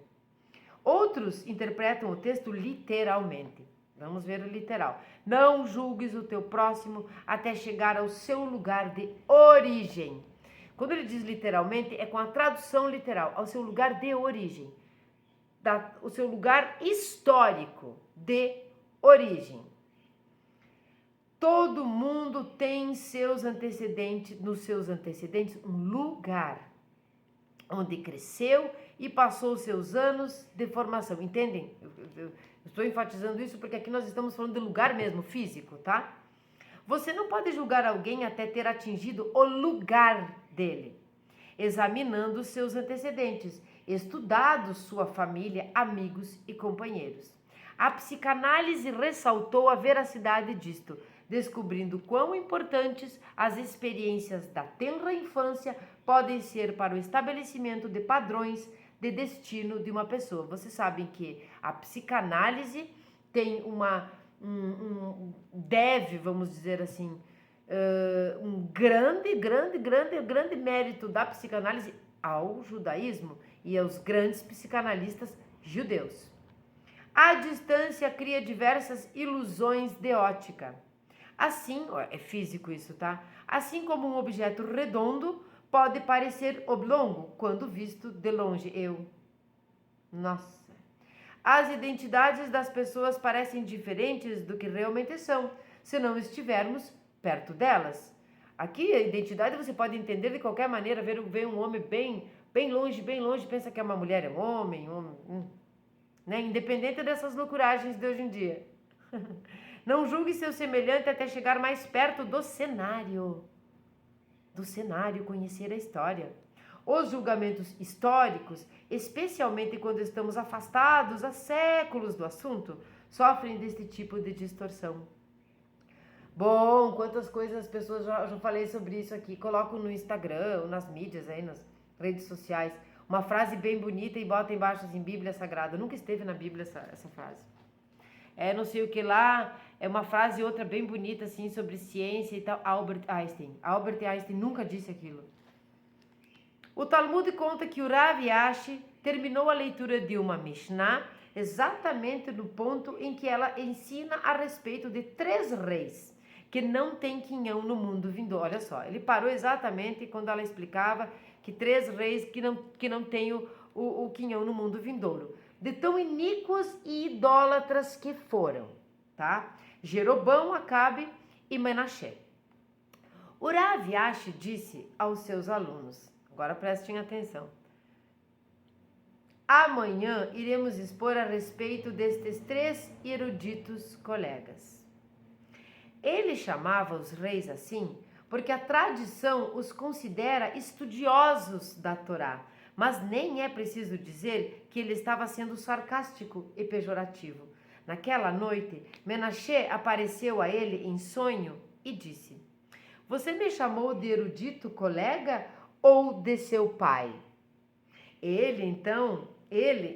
A: Outros interpretam o texto literalmente. Vamos ver o literal. Não julgues o teu próximo até chegar ao seu lugar de origem. Quando ele diz literalmente, é com a tradução literal, ao seu lugar de origem. O seu lugar histórico de origem. Todo mundo tem nos seus antecedentes, um lugar onde cresceu e passou seus anos de formação. Entendem? Eu estou enfatizando isso porque aqui nós estamos falando de lugar mesmo, físico, tá? Você não pode julgar alguém até ter atingido o lugar dele, examinando os seus antecedentes, estudado sua família, amigos e companheiros. A psicanálise ressaltou a veracidade disto, descobrindo quão importantes as experiências da tenra infância podem ser para o estabelecimento de padrões de destino de uma pessoa. Vocês sabem que a psicanálise tem deve, vamos dizer assim, um grande mérito da psicanálise ao judaísmo e aos grandes psicanalistas judeus. A distância cria diversas ilusões de ótica. Assim, é físico isso, tá? Assim como um objeto redondo pode parecer oblongo quando visto de longe. Nossa. As identidades das pessoas parecem diferentes do que realmente são, se não estivermos perto delas. Aqui, a identidade você pode entender de qualquer maneira. Ver um homem bem longe, pensa que é uma mulher, é um homem, né? Independente dessas loucuragens de hoje em dia. Não julgue seu semelhante até chegar mais perto do cenário. Conhecer a história. Os julgamentos históricos, especialmente quando estamos afastados há séculos do assunto, sofrem deste tipo de distorção. Bom, quantas coisas as pessoas, já falei sobre isso aqui, colocam no Instagram, nas mídias, aí, nas redes sociais, uma frase bem bonita e bota embaixo assim, Bíblia Sagrada. Nunca esteve na Bíblia essa frase. não sei o que lá, é uma frase e outra bem bonita, assim, sobre ciência e tal. Albert Einstein. Albert Einstein nunca disse aquilo. O Talmud conta que o Rav Ashi terminou a leitura de uma Mishnah exatamente no ponto em que ela ensina a respeito de 3 reis que não tem quinhão no mundo vindouro. Olha só, ele parou exatamente quando ela explicava que 3 reis que não tem o quinhão no mundo vindouro. De tão iníquos e idólatras que foram, tá? Jerobão, Acabe e Menaché. O Rav Ashi disse aos seus alunos, agora prestem atenção, amanhã iremos expor a respeito destes 3 eruditos colegas. Ele chamava os reis assim porque a tradição os considera estudiosos da Torá, mas nem é preciso dizer que ele estava sendo sarcástico e pejorativo. Naquela noite, Menaché apareceu a ele em sonho e disse: "Você me chamou de erudito colega ou de seu pai?" Ele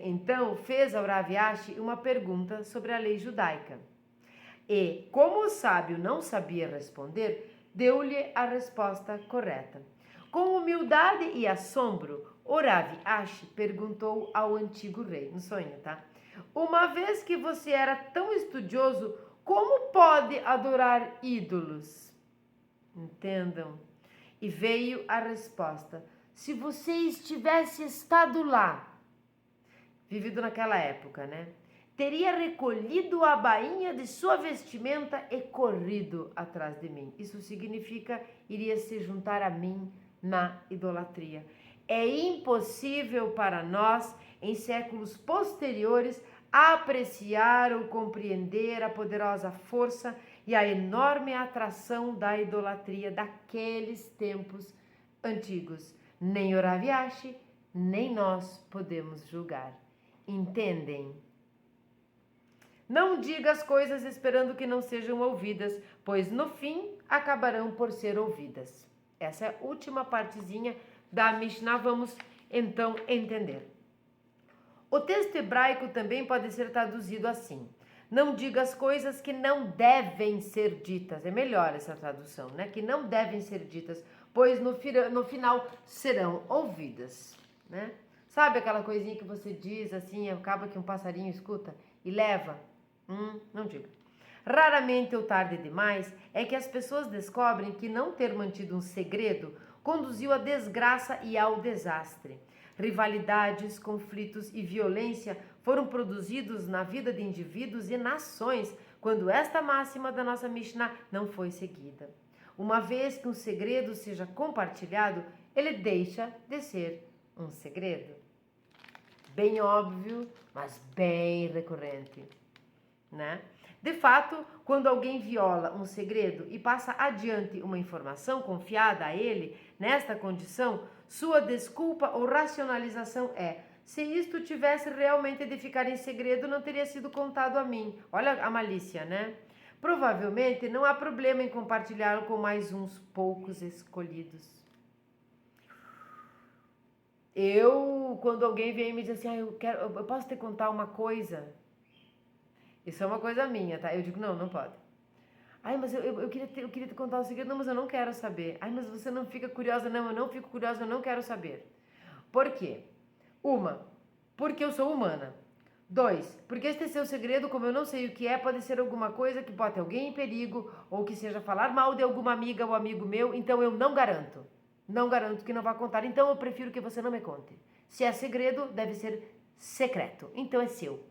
A: então fez ao Rav Ashi uma pergunta sobre a lei judaica. E, como o sábio não sabia responder, deu-lhe a resposta correta. Com humildade e assombro, o Rav Ashi perguntou ao antigo rei, no sonho, tá? Uma vez que você era tão estudioso, como pode adorar ídolos? Entendam? E veio a resposta: se você estivesse estado lá, vivido naquela época, né? Teria recolhido a bainha de sua vestimenta e corrido atrás de mim. Isso significa, iria se juntar a mim na idolatria. É impossível para nós, em séculos posteriores, apreciar ou compreender a poderosa força e a enorme atração da idolatria daqueles tempos antigos. Nem o Rav Ashi, nem nós podemos julgar. Entendem? Não diga as coisas esperando que não sejam ouvidas, pois no fim acabarão por ser ouvidas. Essa é a última partezinha da Mishnah, vamos então entender. O texto hebraico também pode ser traduzido assim: não diga as coisas que não devem ser ditas. É melhor essa tradução, né? Que não devem ser ditas, pois no final serão ouvidas, né? Sabe aquela coisinha que você diz assim, acaba que um passarinho escuta e leva? Não diga. Raramente ou tarde demais é que as pessoas descobrem que não ter mantido um segredo conduziu à desgraça e ao desastre. Rivalidades, conflitos e violência foram produzidos na vida de indivíduos e nações quando esta máxima da nossa Mishnah não foi seguida. Uma vez que um segredo seja compartilhado, ele deixa de ser um segredo. Bem óbvio, mas bem recorrente, né? De fato, quando alguém viola um segredo e passa adiante uma informação confiada a ele, nesta condição, sua desculpa ou racionalização é: se isto tivesse realmente de ficar em segredo, não teria sido contado a mim. Olha a malícia, né? Provavelmente não há problema em compartilhá-lo com mais uns poucos escolhidos. Quando alguém vem e me diz assim, eu posso te contar uma coisa? Isso é uma coisa minha, tá? Eu digo, não pode. Mas eu queria te contar um segredo. Não, mas eu não quero saber. Mas você não fica curiosa? Não, eu não fico curiosa, eu não quero saber. Por quê? 1, porque eu sou humana. 2, porque este seu segredo, como eu não sei o que é, pode ser alguma coisa que bote alguém em perigo, ou que seja falar mal de alguma amiga ou amigo meu, então eu não garanto. Não garanto que não vá contar, então eu prefiro que você não me conte. Se é segredo, deve ser secreto, então é seu.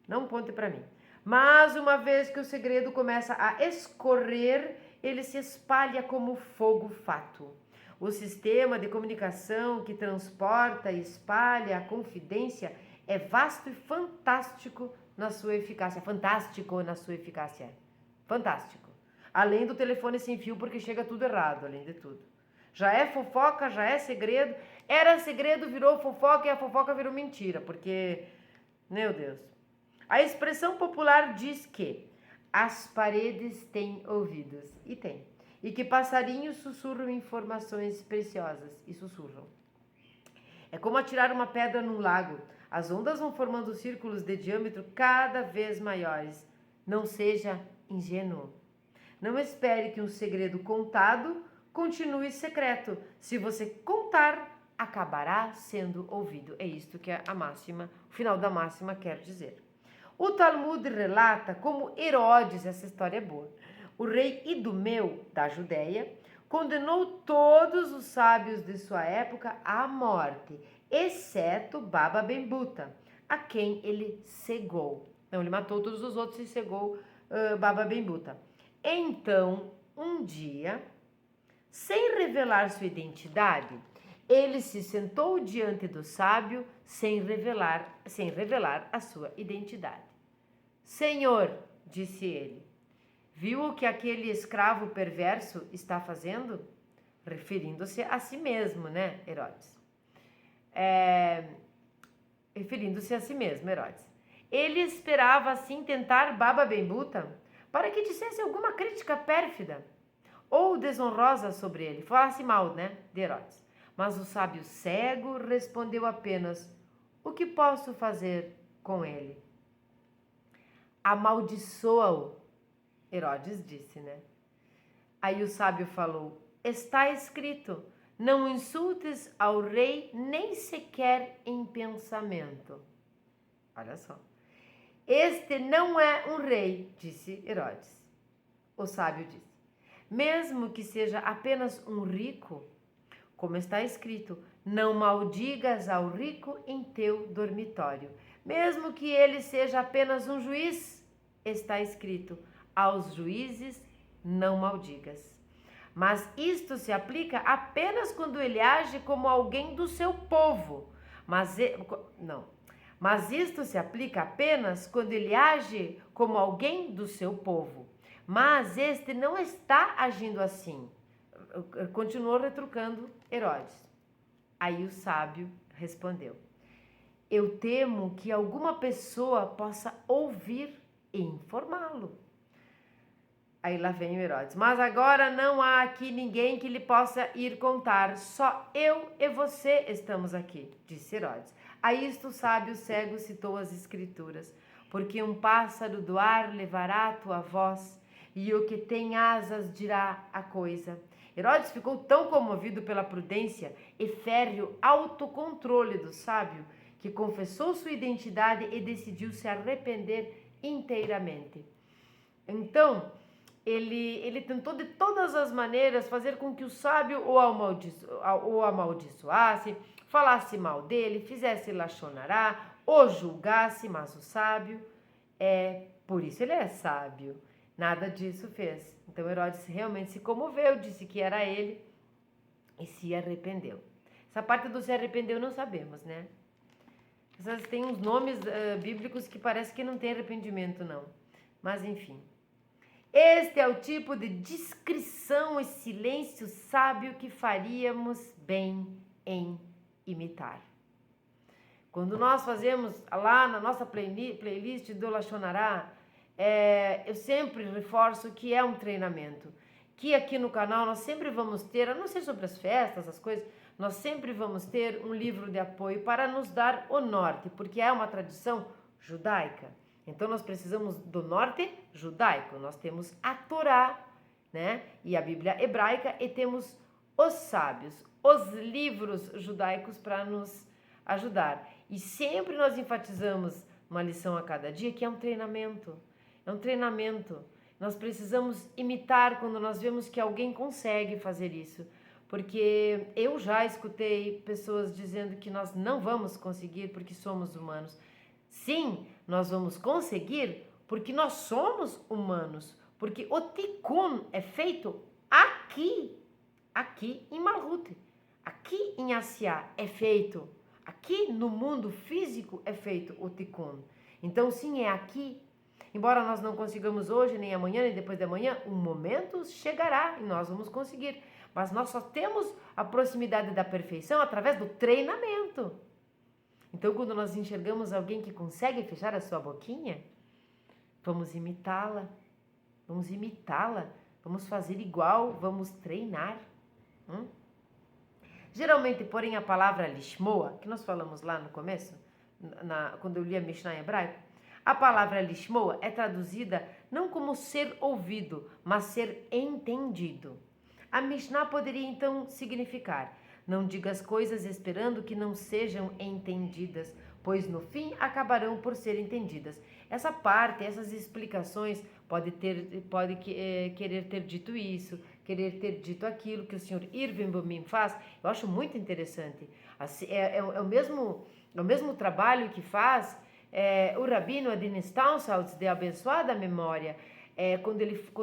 A: Não conte para mim. Mas uma vez que o segredo começa a escorrer, ele se espalha como fogo fato. O sistema de comunicação que transporta e espalha a confidência é vasto e fantástico na sua eficácia. Fantástico na sua eficácia. Fantástico. Além do telefone sem fio, porque chega tudo errado, além de tudo. Já é fofoca, já é segredo. Era segredo, virou fofoca e a fofoca virou mentira, porque, meu Deus. A expressão popular diz que as paredes têm ouvidos, e tem. E que passarinhos sussurram informações preciosas, e sussurram. É como atirar uma pedra num lago. As ondas vão formando círculos de diâmetro cada vez maiores. Não seja ingênuo. Não espere que um segredo contado continue secreto. Se você contar, acabará sendo ouvido. É isto que a máxima, o final da máxima quer dizer. O Talmud relata como Herodes, essa história é boa, o rei Idumeu da Judéia, condenou todos os sábios de sua época à morte, exceto Baba Ben-Buta, a quem ele cegou. Não, ele matou todos os outros e cegou Baba Ben-Buta. Então, um dia, sem revelar sua identidade, ele se sentou diante do sábio sem revelar a sua identidade. Senhor, disse ele, viu o que aquele escravo perverso está fazendo? Referindo-se a si mesmo, né, Herodes? Referindo-se a si mesmo, Herodes. Ele esperava assim tentar Baba Ben-Buta para que dissesse alguma crítica pérfida ou desonrosa sobre ele, falasse mal, né, de Herodes. Mas o sábio cego respondeu apenas: o que posso fazer com ele? Amaldiçoa-o, Herodes disse, né? Aí o sábio falou: está escrito, não insultes ao rei nem sequer em pensamento. Olha só. Este não é um rei, disse Herodes. O sábio disse: mesmo que seja apenas um rico, como está escrito, não maldigas ao rico em teu dormitório. Mesmo que ele seja apenas um juiz, está escrito, aos juízes não maldigas. Mas isto se aplica apenas quando ele age como alguém do seu povo. Mas isto se aplica apenas quando ele age como alguém do seu povo. Mas este não está agindo assim. Continuou retrucando Herodes. Aí o sábio respondeu: eu temo que alguma pessoa possa ouvir e informá-lo. Aí lá vem o Herodes: mas agora não há aqui ninguém que lhe possa ir contar, só eu e você estamos aqui, disse Herodes. A isto o sábio cego citou as escrituras: porque um pássaro do ar levará a tua voz, e o que tem asas dirá a coisa. Herodes ficou tão comovido pela prudência e férreo autocontrole do sábio, que confessou sua identidade e decidiu se arrepender inteiramente. Então, ele tentou de todas as maneiras fazer com que o sábio o amaldiçoasse, falasse mal dele, fizesse lachonará, o julgasse, mas o sábio por isso ele é sábio. Nada disso fez. Então Herodes realmente se comoveu, disse que era ele e se arrependeu. Essa parte do se arrependeu não sabemos, né? Essas tem uns nomes bíblicos que parece que não tem arrependimento, não. Mas enfim. Este é o tipo de discrição e silêncio sábio que faríamos bem em imitar. Quando nós fazemos lá na nossa playlist do Lachonará, eu sempre reforço que é um treinamento. Que aqui no canal nós sempre vamos ter, a não ser sobre as festas, as coisas, nós sempre vamos ter um livro de apoio para nos dar o norte, porque é uma tradição judaica. Então nós precisamos do norte judaico. Nós temos a Torá, né? E a Bíblia hebraica, e temos os sábios, os livros judaicos para nos ajudar. E sempre nós enfatizamos uma lição a cada dia que é um treinamento. É um treinamento. Nós precisamos imitar quando nós vemos que alguém consegue fazer isso. Porque eu já escutei pessoas dizendo que nós não vamos conseguir porque somos humanos. Sim, nós vamos conseguir porque nós somos humanos. Porque o Tikkun é feito aqui em Malhut, aqui em Asiá é feito. Aqui no mundo físico é feito o Tikkun. Então sim, é aqui. Embora nós não consigamos hoje, nem amanhã, nem depois de amanhã, um momento chegará e nós vamos conseguir. Mas nós só temos a proximidade da perfeição através do treinamento. Então, quando nós enxergamos alguém que consegue fechar a sua boquinha, vamos imitá-la. Vamos imitá-la. Vamos fazer igual, vamos treinar. Geralmente, porém, a palavra lishmoa, que nós falamos lá no começo, quando eu li a Mishnah em hebraico, a palavra lishmoa é traduzida não como ser ouvido, mas ser entendido. A Mishnah poderia então significar: não diga as coisas esperando que não sejam entendidas, pois no fim acabarão por ser entendidas. Essa parte, essas explicações, pode querer ter dito isso, querer ter dito aquilo que o senhor Irving Bumim faz. Eu acho muito interessante. Assim, é o mesmo trabalho que faz o Rabino Adin Staunsaltz, de abençoada memória, quando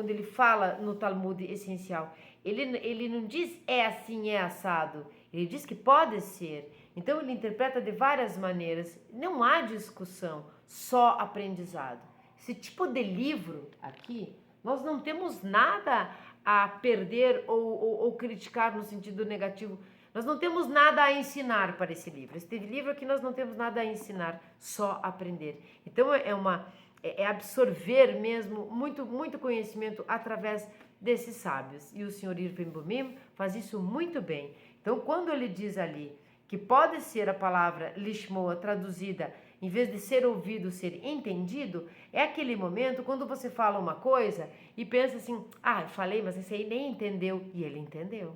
A: ele fala no Talmud essencial. Ele não diz é assim, é assado. Ele diz que pode ser. Então ele interpreta de várias maneiras. Não há discussão, só aprendizado. Esse tipo de livro aqui, nós não temos nada a perder ou criticar no sentido negativo. Nós não temos nada a ensinar para esse livro. Esse livro aqui nós não temos nada a ensinar, só aprender. Então é absorver mesmo muito conhecimento através desses sábios. E o senhor Irving Bumim faz isso muito bem. Então quando ele diz ali que pode ser a palavra lishmoa traduzida, em vez de ser ouvido, ser entendido, é aquele momento quando você fala uma coisa e pensa assim, eu falei, mas esse aí nem entendeu. E ele entendeu.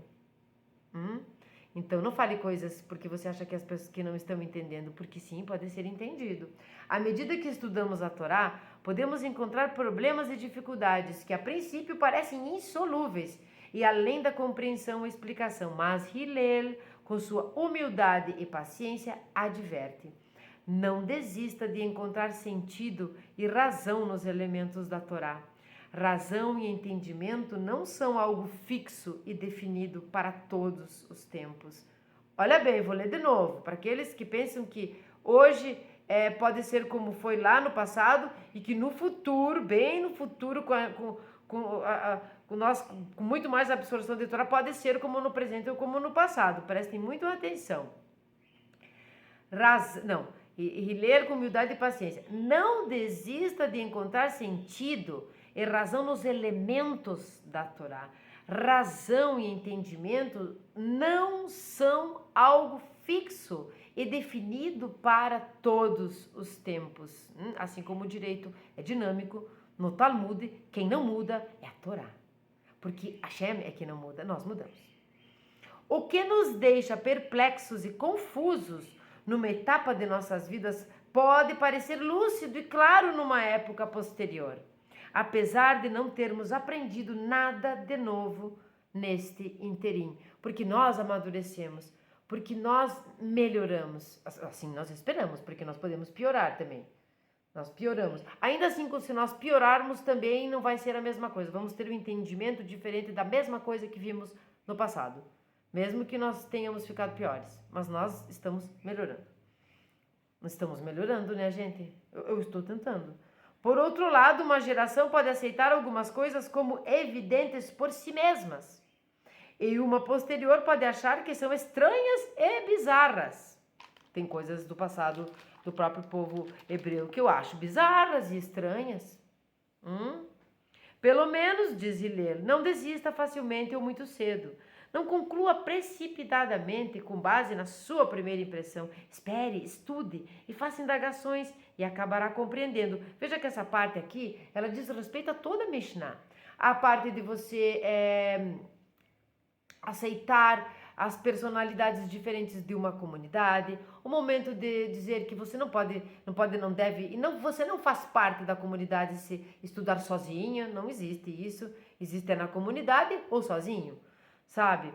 A: Então não fale coisas porque você acha que as pessoas que não estão entendendo, porque sim, pode ser entendido. À medida que estudamos a Torá, podemos encontrar problemas e dificuldades que a princípio parecem insolúveis e além da compreensão ou explicação, mas Hillel, com sua humildade e paciência, adverte: não desista de encontrar sentido e razão nos elementos da Torá. Razão e entendimento não são algo fixo e definido para todos os tempos. Olha bem, vou ler de novo, para aqueles que pensam que hoje pode ser como foi lá no passado e que no futuro, bem no futuro, com muito mais absorção de Torá, pode ser como no presente ou como no passado. Prestem muito atenção. E ler com humildade e paciência. Não desista de encontrar sentido e razão nos elementos da Torá. Razão e entendimento não são algo fixo e definido para todos os tempos. Assim como o direito é dinâmico, no Talmud, quem não muda é a Torá. Porque Hashem é quem não muda, nós mudamos. O que nos deixa perplexos e confusos numa etapa de nossas vidas pode parecer lúcido e claro numa época posterior, apesar de não termos aprendido nada de novo neste interim, porque nós amadurecemos, porque nós melhoramos, assim nós esperamos, porque nós podemos piorar também, nós pioramos. Ainda assim, se nós piorarmos também não vai ser a mesma coisa, vamos ter um entendimento diferente da mesma coisa que vimos no passado, mesmo que nós tenhamos ficado piores, mas nós estamos melhorando. Nós estamos melhorando, né, gente? Eu estou tentando. Por outro lado, uma geração pode aceitar algumas coisas como evidentes por si mesmas, e uma posterior pode achar que são estranhas e bizarras. Tem coisas do passado do próprio povo hebreu que eu acho bizarras e estranhas. Pelo menos, diz Hillel, não desista facilmente ou muito cedo. Não conclua precipitadamente com base na sua primeira impressão. Espere, estude e faça indagações e acabará compreendendo. Veja que essa parte aqui, ela diz respeito a toda a Mishnah. A parte de você aceitar as personalidades diferentes de uma comunidade, o momento de dizer que você não deve, e você não faz parte da comunidade se estudar sozinho, não existe isso, existe na comunidade ou sozinho. Sabe?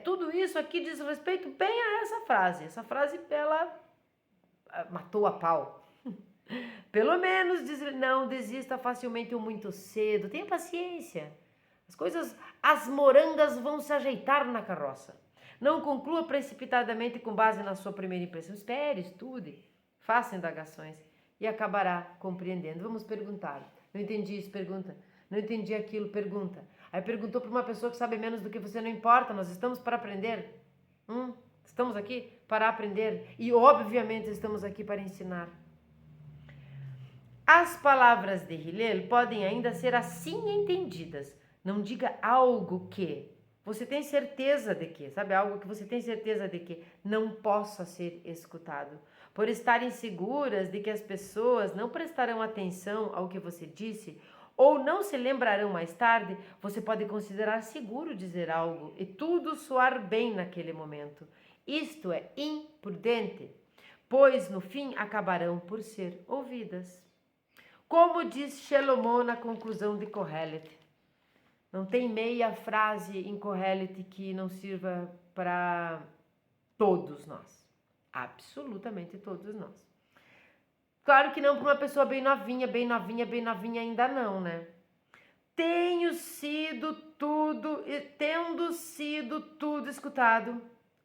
A: Tudo isso aqui diz respeito bem a essa frase. Essa frase, ela matou a pau. Pelo menos, diz ele, não desista facilmente ou muito cedo. Tenha paciência. As morangas vão se ajeitar na carroça. Não conclua precipitadamente com base na sua primeira impressão. Espere, estude, faça indagações e acabará compreendendo. Vamos perguntar. Não entendi isso, pergunta. Não entendi aquilo, pergunta. Aí perguntou para uma pessoa que sabe menos do que você, não importa, nós estamos para aprender. Estamos aqui para aprender e, obviamente, estamos aqui para ensinar. As palavras de Hillel podem ainda ser assim entendidas. Não diga algo que você tem certeza de que, sabe? Algo que você tem certeza de que não possa ser escutado. Por estarem seguras de que as pessoas não prestarão atenção ao que você disse ou não se lembrarão mais tarde, você pode considerar seguro dizer algo e tudo soar bem naquele momento. Isto é imprudente, pois no fim acabarão por ser ouvidas. Como diz Shalomon na conclusão de Kohelet, não tem meia frase em Kohelet que não sirva para todos nós. Absolutamente todos nós. Claro que não para uma pessoa bem novinha ainda não, né? Tendo sido tudo escutado,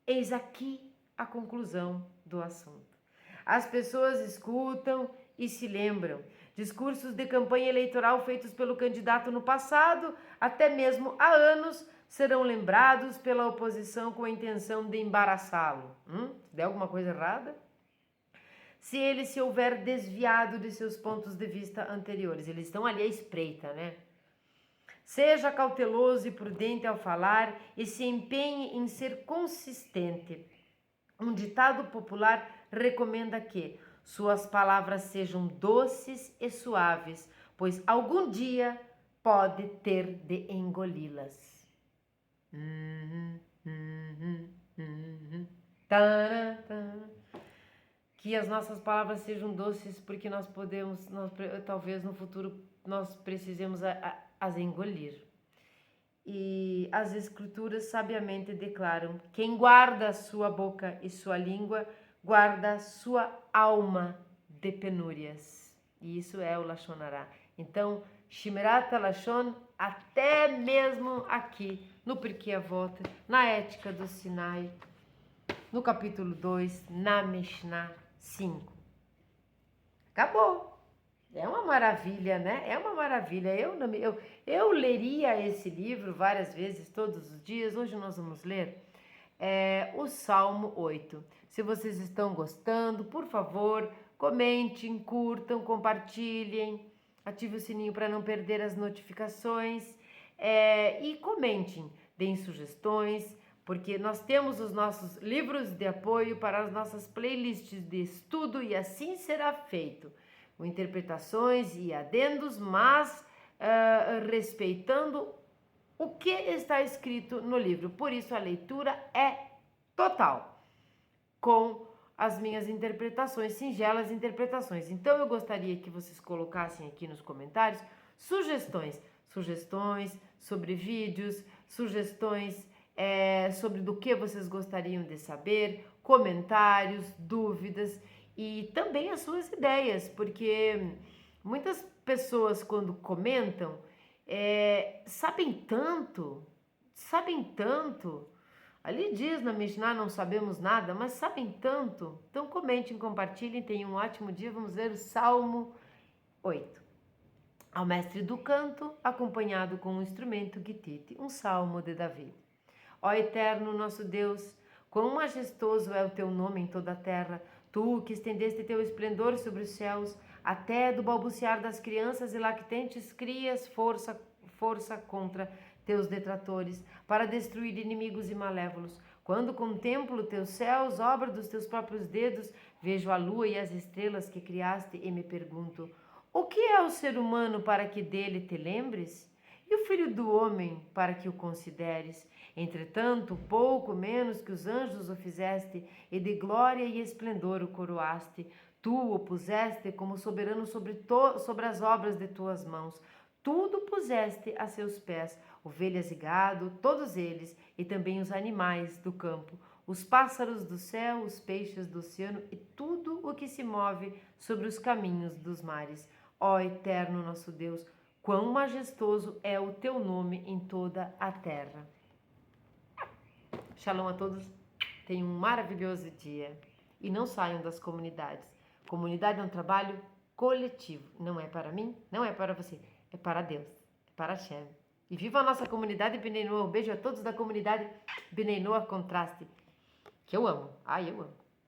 A: eis aqui a conclusão do assunto. As pessoas escutam e se lembram. Discursos de campanha eleitoral feitos pelo candidato no passado, até mesmo há anos, serão lembrados pela oposição com a intenção de embaraçá-lo. Se der alguma coisa errada? Se ele se houver desviado de seus pontos de vista anteriores. Eles estão ali à espreita, né? Seja cauteloso e prudente ao falar e se empenhe em ser consistente. Um ditado popular recomenda que suas palavras sejam doces e suaves, pois algum dia pode ter de engoli-las. Que as nossas palavras sejam doces, porque talvez no futuro nós precisemos as engolir. E as escrituras sabiamente declaram: quem guarda a sua boca e sua língua, guarda a sua alma de penúrias. E isso é o Lashon Hará. Então, Shmirat Lashon, até mesmo aqui no Pirkei Avot, na Ética do Sinai, no capítulo 2, na Mishnah 5. Acabou. É uma maravilha, né? É uma maravilha. Eu leria esse livro várias vezes, todos os dias. Hoje nós vamos ler o Salmo 8. Se vocês estão gostando, por favor, comentem, curtam, compartilhem, ative o sininho para não perder as notificações e comentem, deem sugestões, porque nós temos os nossos livros de apoio para as nossas playlists de estudo e assim será feito. Com interpretações e adendos, mas respeitando o que está escrito no livro. Por isso a leitura é total, com as minhas interpretações, singelas interpretações. Então eu gostaria que vocês colocassem aqui nos comentários sugestões sobre vídeos, sugestões sobre do que vocês gostariam de saber, comentários, dúvidas e também as suas ideias, porque muitas pessoas quando comentam sabem tanto, ali diz na Mishnah não sabemos nada, mas sabem tanto, então comentem, compartilhem, tenham um ótimo dia. Vamos ler o Salmo 8. Ao mestre do canto, acompanhado com um instrumento guitite, um salmo de Davi. Ó Eterno nosso Deus, quão majestoso é o teu nome em toda a terra, tu que estendeste teu esplendor sobre os céus, até do balbuciar das crianças e lactentes crias força contra teus detratores, para destruir inimigos e malévolos. Quando contemplo teus céus, obra dos teus próprios dedos, vejo a lua e as estrelas que criaste e me pergunto: o que é o ser humano para que dele te lembres? E o filho do homem para que o consideres? Entretanto, pouco menos que os anjos o fizeste, e de glória e esplendor o coroaste. Tu o puseste como soberano sobre as obras de tuas mãos. Tudo puseste a seus pés, ovelhas e gado, todos eles, e também os animais do campo, os pássaros do céu, os peixes do oceano e tudo o que se move sobre os caminhos dos mares. Ó Eterno nosso Deus, quão majestoso é o teu nome em toda a terra. Shalom a todos, tenham um maravilhoso dia e não saiam das comunidades. Comunidade é um trabalho coletivo, não é para mim, não é para você, é para Deus, é para Hashem. E viva a nossa comunidade Bnei Noach. Um beijo a todos da comunidade Bnei Noach Contraste, que eu amo, eu amo.